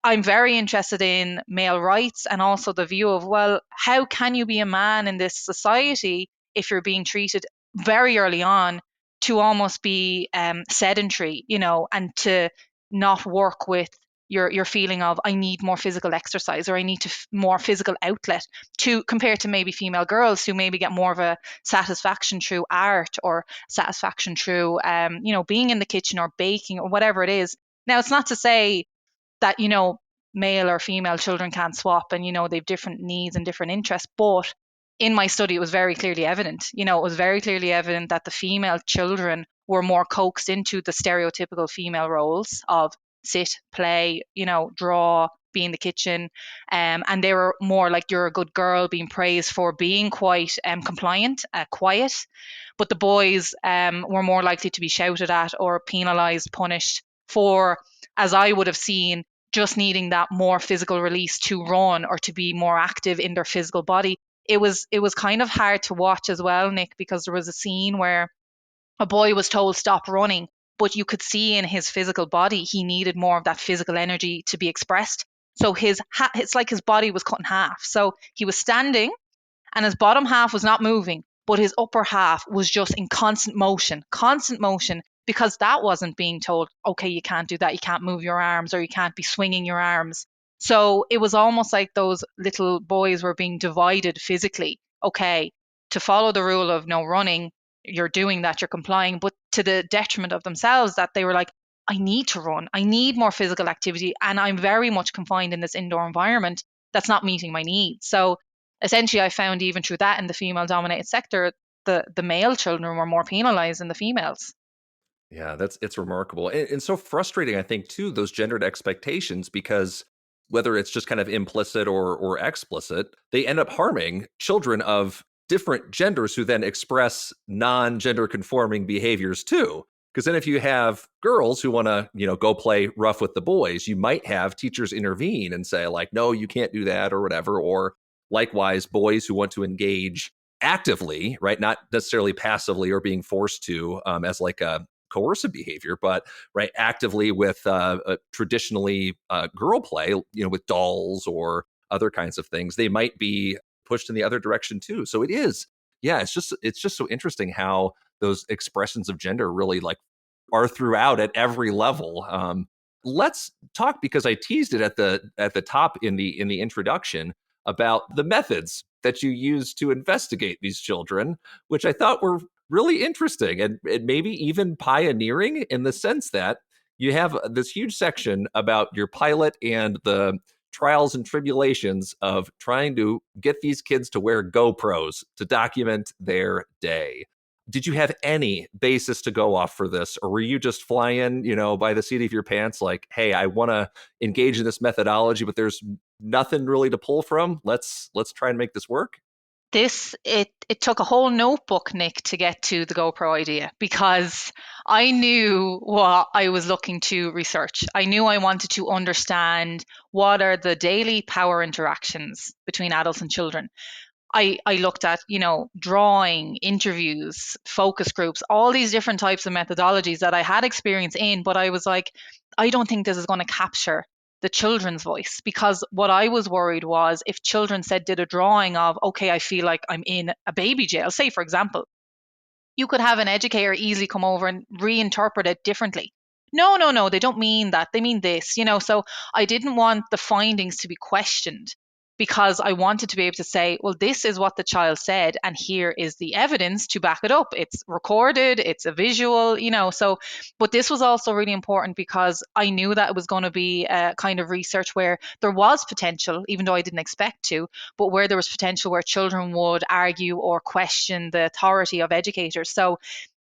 I'm very interested in male rights and also the view of, well, how can you be a man in this society if you're being treated very early on to almost be sedentary, and to not work with your feeling of, I need more physical exercise, or I need more physical outlet, to compared to maybe female girls who maybe get more of a satisfaction through art or satisfaction through being in the kitchen or baking or whatever it is. Now, it's not to say that male or female children can't swap, and they've different needs and different interests, but in my study it was very clearly evident. It was very clearly evident that the female children were more coaxed into the stereotypical female roles of sit, play, draw, be in the kitchen, and they were more like, you're a good girl, being praised for being quite compliant, quiet. But the boys were more likely to be shouted at or penalized, punished for, as I would have seen, just needing that more physical release to run or to be more active in their physical body. It was kind of hard to watch as well, Nick, because there was a scene where a boy was told stop running, but you could see in his physical body he needed more of that physical energy to be expressed. So it's like his body was cut in half. So he was standing and his bottom half was not moving, but his upper half was just in constant motion, because that wasn't being told, okay, you can't do that, you can't move your arms, or you can't be swinging your arms. So it was almost like those little boys were being divided physically. Okay, to follow the rule of no running, you're doing that, you're complying, but to the detriment of themselves, that they were like, I need to run, I need more physical activity, and I'm very much confined in this indoor environment that's not meeting my needs. So essentially, I found even through that, in the female dominated sector, the male children were more penalized than the females.
Yeah, it's remarkable and so frustrating, I think, too, those gendered expectations, because whether it's just kind of implicit or explicit, they end up harming children of different genders who then express non-gender conforming behaviors too. Because then if you have girls who want to, go play rough with the boys, you might have teachers intervene and say like, no, you can't do that or whatever. Or likewise, boys who want to engage actively, right? Not necessarily passively or being forced to as like a coercive behavior, but right actively with traditionally girl play, with dolls or other kinds of things, they might be pushed in the other direction too. So it is, yeah, it's just so interesting how those expressions of gender really like are throughout at every level. Let's talk, because I teased it at the top in the introduction, about the methods that you use to investigate these children, which I thought were really interesting and maybe even pioneering, in the sense that you have this huge section about your pilot and the trials and tribulations of trying to get these kids to wear GoPros to document their day. Did you have any basis to go off for this, or were you just flying, by the seat of your pants, like, hey, I want to engage in this methodology, but there's nothing really to pull from. Let's try and make this work?
It took a whole notebook, Nick, to get to the GoPro idea, because I knew what I was looking to research. I knew I wanted to understand what are the daily power interactions between adults and children. I looked at, drawing, interviews, focus groups, all these different types of methodologies that I had experience in, but I was like, I don't think this is going to capture the children's voice, because what I was worried was if children did a drawing of, okay, I feel like I'm in a baby jail, say, for example, you could have an educator easily come over and reinterpret it differently. No, no, no, they don't mean that. They mean this. So I didn't want the findings to be questioned, because I wanted to be able to say, well, this is what the child said, and here is the evidence to back it up. It's recorded, it's a visual. So, but this was also really important because I knew that it was going to be a kind of research where there was potential, even though I didn't expect to, but where there was potential where children would argue or question the authority of educators. So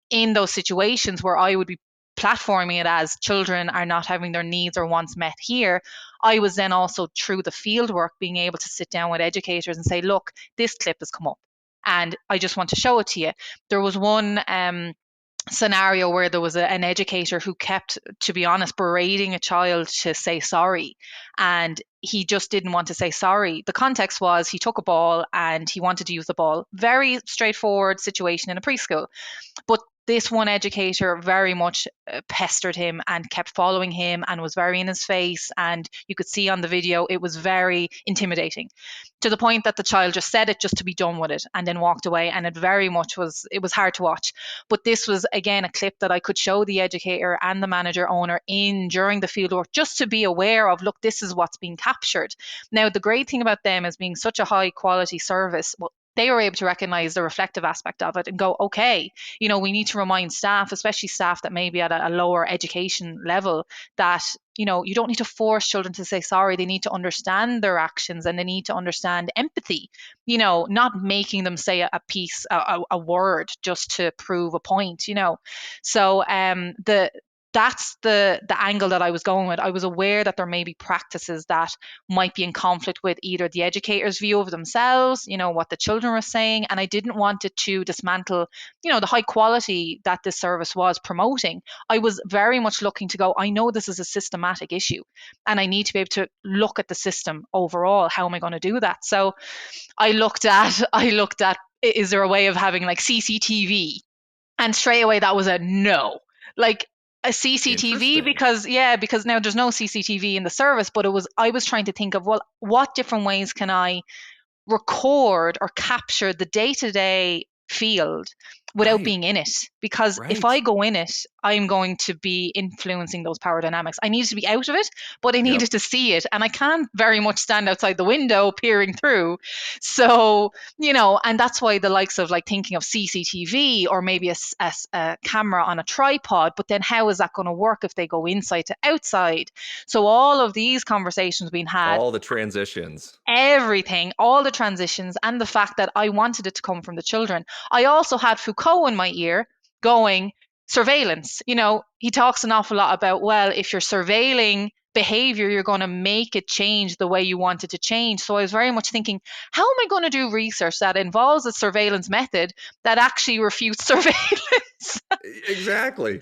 in those situations where I would be platforming it as children are not having their needs or wants met here, I was then also, through the field work, being able to sit down with educators and say, look, this clip has come up and I just want to show it to you. There was one scenario where there was an educator who kept, to be honest, berating a child to say sorry, and he just didn't want to say sorry. The context was he took a ball and he wanted to use the ball. Very straightforward situation in a preschool. But this one educator very much pestered him and kept following him and was very in his face. And you could see on the video, it was very intimidating, to the point that the child just said it just to be done with it and then walked away. And it was hard to watch. But this was, again, a clip that I could show the educator and the manager owner in during the fieldwork, just to be aware of, look, this is what's being captured. Now, the great thing about them as being such a high quality service, well, they were able to recognize the reflective aspect of it and go, okay, we need to remind staff, especially staff that may be at a lower education level, that, you don't need to force children to say sorry. They need to understand their actions and they need to understand empathy, not making them say a word just to prove a point. So that's the angle that I was going with. I was aware that there may be practices that might be in conflict with either the educator's view of themselves, what the children were saying, and I didn't want it to dismantle, the high quality that this service was promoting. I was very much looking to go, I know this is a systematic issue and I need to be able to look at the system overall. How am I going to do that? So I looked at is there a way of having like CCTV? And straight away that was a no. Like a CCTV,
Interesting.
because now there's no CCTV in the service, but I was trying to think of, well, what different ways can I record or capture the day-to-day field without
Right.
being in it? Because if I
Right.
go in it, I'm going to be influencing those power dynamics. I needed to be out of it, but I
Yep.
needed to see it, and I can't very much stand outside the window peering through. So, and that's why the likes of like thinking of CCTV or maybe a camera on a tripod, but then how is that going to work if they go inside to outside? So all of these conversations being had,
All the transitions.
everything, all the transitions, and the fact that I wanted it to come from the children. I also had Foucault in my ear going, surveillance. He talks an awful lot about, well, if you're surveilling behavior, you're going to make it change the way you want it to change. So I was very much thinking, how am I going to do research that involves a surveillance method that actually refutes surveillance?
Exactly.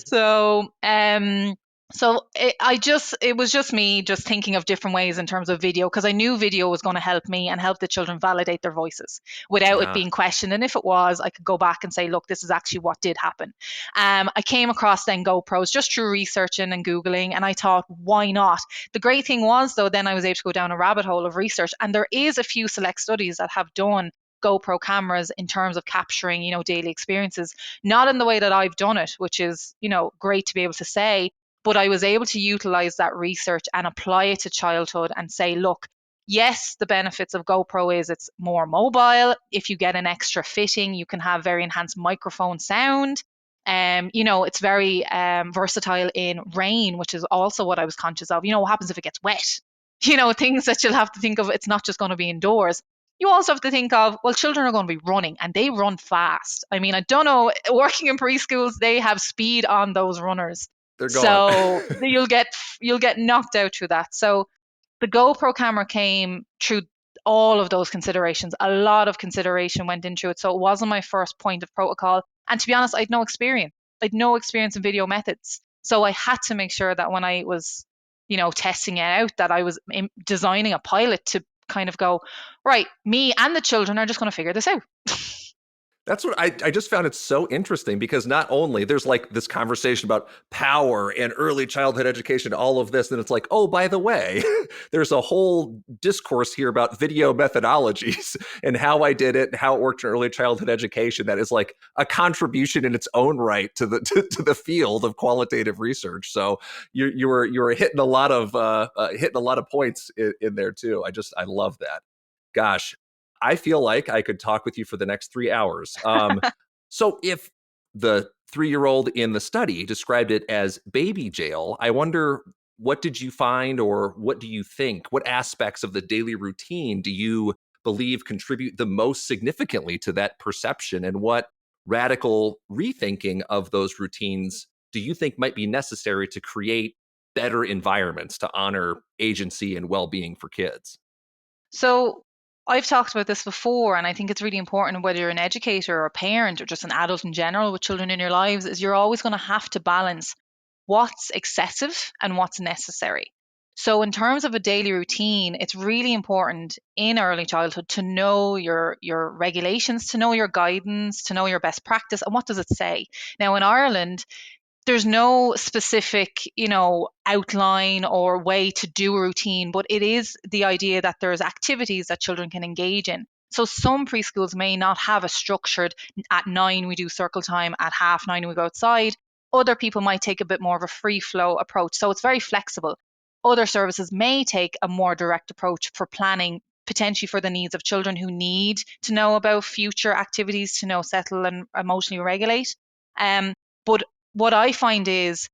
It was just me just thinking of different ways in terms of video, because I knew video was going to help me and help the children validate their voices without it
Ah,
being questioned. And if it was, I could go back and say, look, this is actually what did happen. I came across then GoPros just through researching and Googling, and I thought, why not? The great thing was, though, then I was able to go down a rabbit hole of research, and there is a few select studies that have done GoPro cameras in terms of capturing, daily experiences, not in the way that I've done it, which is, great to be able to say, but I was able to utilize that research and apply it to childhood and say, look, yes, the benefits of GoPro is it's more mobile. If you get an extra fitting, you can have very enhanced microphone sound. It's very versatile in rain, which is also what I was conscious of. What happens if it gets wet? Things that you'll have to think of. It's not just going to be indoors. You also have to think of, well, children are going to be running and they run fast. I mean, I don't know, working in preschools, they have speed on those runners.
they're gone.
So you'll get knocked out through that. So the GoPro camera came through all of those considerations. A lot of consideration went into it. So it wasn't my first point of protocol. And to be honest, I had no experience. I had no experience in video methods. So I had to make sure that when I was, testing it out, that I was designing a pilot to kind of go, right, me and the children are just going to figure this out.
That's what I just found it so interesting, because not only there's like this conversation about power and early childhood education, all of this, and it's like, oh, by the way, there's a whole discourse here about video methodologies and how I did it, and how it worked in early childhood education. That is like a contribution in its own right to the to the field of qualitative research. So you were hitting a lot of points in there too. I love that. Gosh, I feel like I could talk with you for the next 3 hours. So if the 3-year-old in the study described it as baby jail, I wonder, what did you find, or what do you think? What aspects of the daily routine do you believe contribute the most significantly to that perception? And what radical rethinking of those routines do you think might be necessary to create better environments to honor agency and well-being for kids?
So I've talked about this before, and I think it's really important, whether you're an educator or a parent or just an adult in general with children in your lives, is you're always going to have to balance what's excessive and what's necessary. So in terms of a daily routine, it's really important in early childhood to know your regulations, to know your guidance, to know your best practice, and what does it say. Now in Ireland, there's no specific, outline or way to do a routine, but it is the idea that there's activities that children can engage in. So some preschools may not have a structured, at 9 we do circle time, at 9:30 we go outside. Other people might take a bit more of a free flow approach. So it's very flexible. Other services may take a more direct approach for planning, potentially for the needs of children who need to know about future activities to know, settle and emotionally regulate. But what I find is,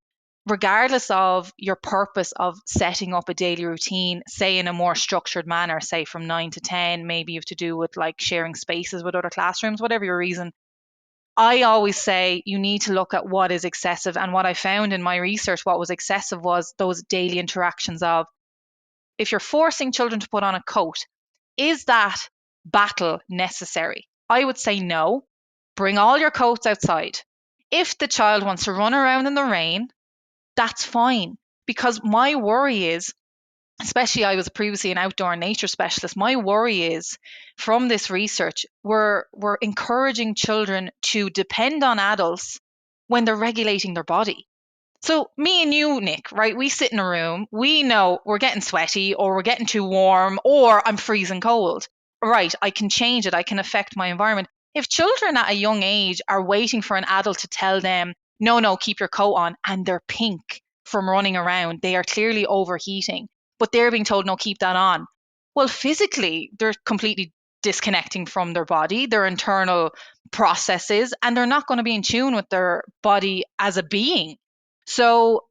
regardless of your purpose of setting up a daily routine, say in a more structured manner, say from 9 to 10, maybe you have to do with like sharing spaces with other classrooms, whatever your reason, I always say you need to look at what is excessive. And what I found in my research, what was excessive was those daily interactions of, if you're forcing children to put on a coat, is that battle necessary? I would say no. Bring all your coats outside. If the child wants to run around in the rain, that's fine. Because my worry is, especially I was previously an outdoor and nature specialist, my worry is, from this research, we're encouraging children to depend on adults when they're regulating their body. So me and you, Nick, right? We sit in a room, we know we're getting sweaty or we're getting too warm or I'm freezing cold. Right, I can change it, I can affect my environment. If children at a young age are waiting for an adult to tell them, no, no, keep your coat on, and they're pink from running around, they are clearly overheating, but they're being told, no, keep that on. Well, physically, they're completely disconnecting from their body, their internal processes, and they're not going to be in tune with their body as a being. So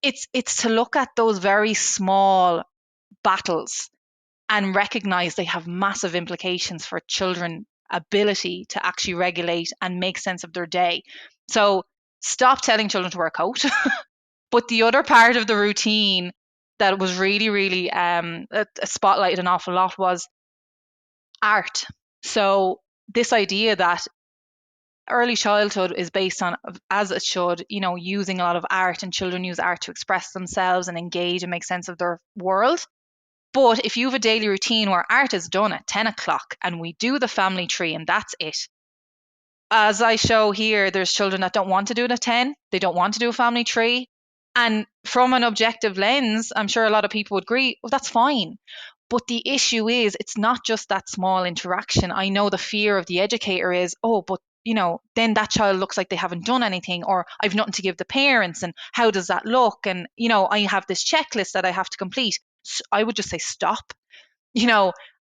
it's to look at those very small battles and recognize they have massive implications for children' ability to actually regulate and make sense of their day. So stop telling children to wear a coat. But the other part of the routine that was really, really spotlighted an awful lot was art. So this idea that early childhood is based on, as it should, using a lot of art, and children use art to express themselves and engage and make sense of their world. But if you have a daily routine where art is done at 10 o'clock and we do the family tree and that's it, as I show here, there's children that don't want to do it at 10. They don't want to do a family tree. And from an objective lens, I'm sure a lot of people would agree, well, that's fine. But the issue is, it's not just that small interaction. I know the fear of the educator is, oh, but then that child looks like they haven't done anything, or I've nothing to give the parents, and how does that look? And, I have this checklist that I have to complete. So I would just say, stop.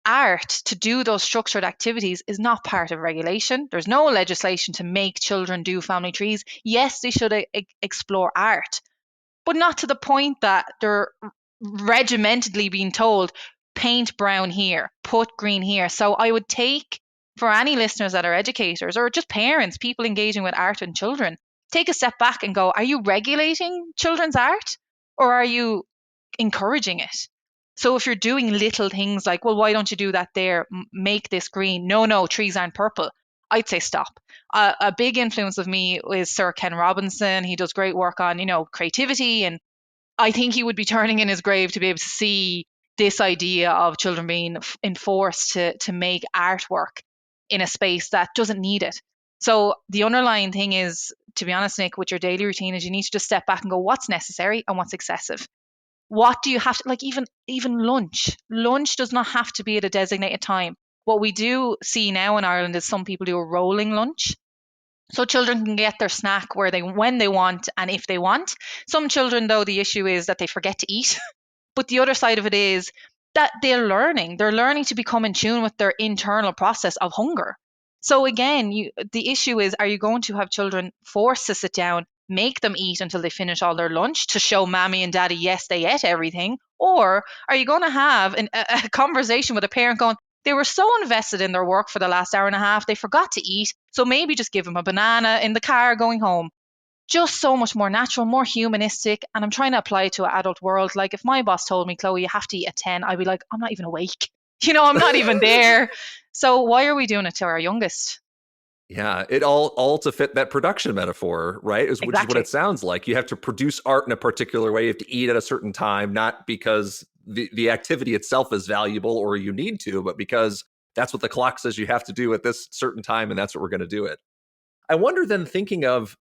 Art to do those structured activities is not part of regulation. There's no legislation to make children do family trees. Yes, they should explore art, but not to the point that they're regimentedly being told, paint brown here, put green here. So I would take, for any listeners that are educators or just parents, people engaging with art and children, take a step back and go, are you regulating children's art, or are you encouraging it? So if you're doing little things like, well, why don't you do that there? Make this green. No, trees aren't purple. I'd say stop. A big influence of me is Sir Ken Robinson. He does great work on, creativity. And I think he would be turning in his grave to be able to see this idea of children being enforced to make artwork in a space that doesn't need it. So the underlying thing is, to be honest, Nick, with your daily routine, is you need to just step back and go, what's necessary and what's excessive? What do you have to, like, even lunch does not have to be at a designated time. What we do see now in Ireland is some people do a rolling lunch, so children can get their snack when they want and if they want. Some children, though, the issue is that they forget to eat. But the other side of it is that they're learning to become in tune with their internal process of hunger. So again, the issue is, are you going to have children forced to sit down, make them eat until they finish all their lunch to show mommy and daddy, yes, they ate everything? Or are you going to have a conversation with a parent going, they were so invested in their work for the last hour and a half, they forgot to eat, so maybe just give them a banana in the car going home. Just so much more natural, more humanistic. And I'm trying to apply it to an adult world. Like, if my boss told me, Chloe, you have to eat at 10, I'd be like, I'm not even awake. I'm not even there. So why are we doing it to our youngest?
Yeah, it all to fit that production metaphor, right? Which is what it sounds like. You have to produce art in a particular way. You have to eat at a certain time, not because the activity itself is valuable or you need to, but because that's what the clock says you have to do at this certain time, and that's what we're going to do it. I wonder then, thinking of,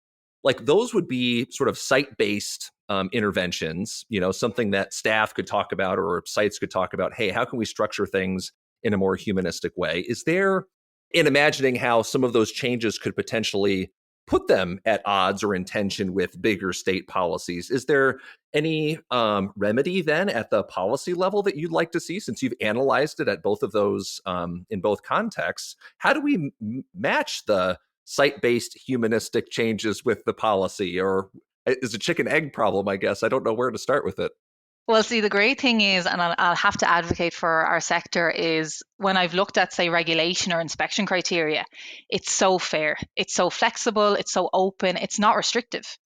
like, those would be sort of site-based interventions, something that staff could talk about or sites could talk about. Hey, how can we structure things in a more humanistic way? Is there, in imagining how some of those changes could potentially put them at odds or in tension with bigger state policies, is there any remedy then at the policy level that you'd like to see, since you've analyzed it at both of those in both contexts? How do we match the site-based humanistic changes with the policy? Or is a chicken egg problem, I guess? I don't know where to start with it.
Well, see, the great thing is, and I'll have to advocate for our sector, is when I've looked at, say, regulation or inspection criteria, it's so fair, it's so flexible, it's so open, it's not restrictive.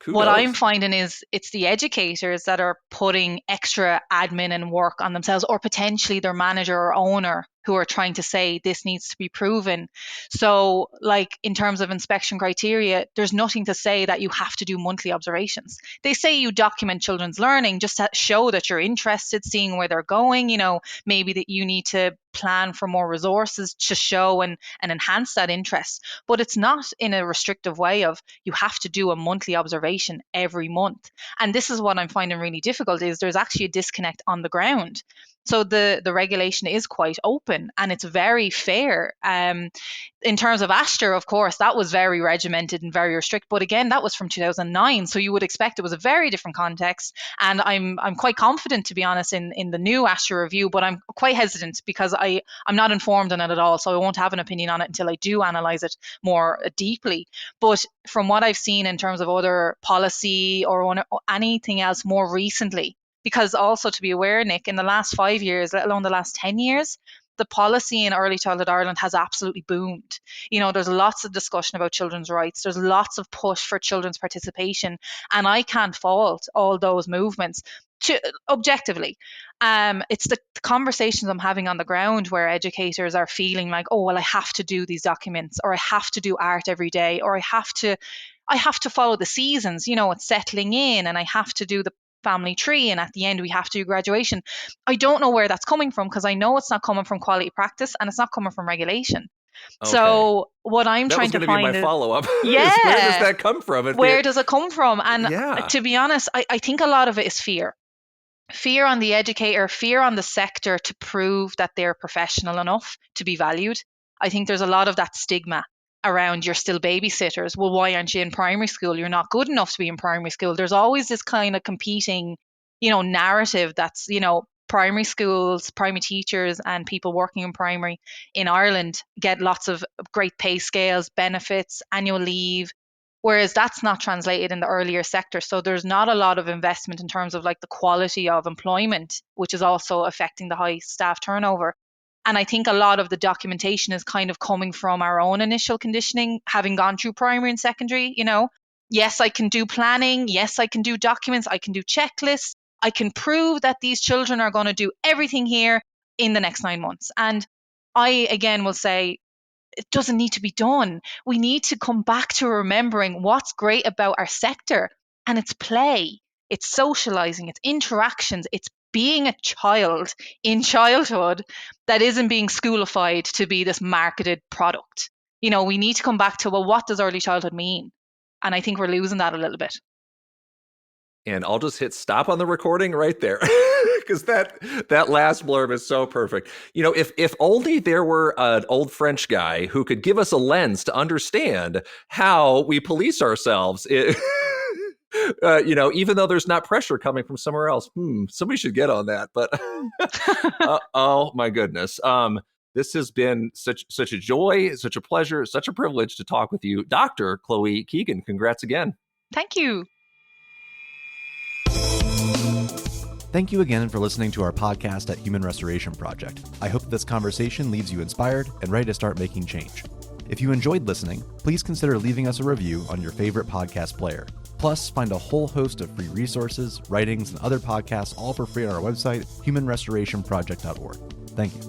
Kudos.
What I'm finding is it's the educators that are putting extra admin and work on themselves, or potentially their manager or owner, who are trying to say this needs to be proven. So, like, in terms of inspection criteria, there's nothing to say that you have to do monthly observations. They say you document children's learning just to show that you're interested, seeing where they're going, maybe that you need to plan for more resources to show and enhance that interest. But it's not in a restrictive way of you have to do a monthly observation every month. And this is what I'm finding really difficult, is there's actually a disconnect on the ground. So the regulation is quite open and it's very fair. In terms of Astor, of course, that was very regimented and very strict. But again, that was from 2009. So you would expect it was a very different context. And I'm quite confident, to be honest, in the new Astor review, but I'm quite hesitant because I'm not informed on it at all. So I won't have an opinion on it until I do analyze it more deeply. But from what I've seen in terms of other policy or anything else more recently, because also to be aware, Nick, in the last 5 years, let alone the last 10 years, the policy in Early Childhood Ireland has absolutely boomed. There's lots of discussion about children's rights. There's lots of push for children's participation. And I can't fault all those movements objectively. It's the conversations I'm having on the ground where educators are feeling like, oh, well, I have to do these documents, or I have to do art every day, or I have to follow the seasons, it's settling in, and I have to do the family tree, and at the end we have to do graduation. I don't know where that's coming from, because I know it's not coming from quality practice and it's not coming from regulation. Okay. So what I'm trying to find is...
That was going to be my follow-up.
Yeah.
Where does that come from?
Where does it come from? And to be honest, I think a lot of it is fear. Fear on the educator, fear on the sector to prove that they're professional enough to be valued. I think there's a lot of that stigma around you're still babysitters. Well, why aren't you in primary school? You're not good enough to be in primary school. There's always this kind of competing, narrative that's, primary schools, primary teachers and people working in primary in Ireland get lots of great pay scales, benefits, annual leave, whereas that's not translated in the earlier sector. So there's not a lot of investment in terms of like the quality of employment, which is also affecting the high staff turnover. And I think a lot of the documentation is kind of coming from our own initial conditioning, having gone through primary and secondary. Yes, I can do planning. Yes, I can do documents. I can do checklists. I can prove that these children are going to do everything here in the next 9 months. And I, again, will say, it doesn't need to be done. We need to come back to remembering what's great about our sector, and it's play, it's socializing, it's interactions, it's being a child in childhood that isn't being schoolified to be this marketed product. We need to come back to, well, what does early childhood mean? And I think we're losing that a little bit.
And I'll just hit stop on the recording right there, because that last blurb is so perfect. If only there were an old French guy who could give us a lens to understand how we police ourselves, even though there's not pressure coming from somewhere else. Somebody should get on that. But oh my goodness. This has been such a joy, such a pleasure, such a privilege to talk with you. Dr. Chloë Keegan, congrats again.
Thank you.
Thank you again for listening to our podcast at Human Restoration Project. I hope this conversation leaves you inspired and ready to start making change. If you enjoyed listening, please consider leaving us a review on your favorite podcast player. Plus, find a whole host of free resources, writings, and other podcasts all for free on our website, humanrestorationproject.org. Thank you.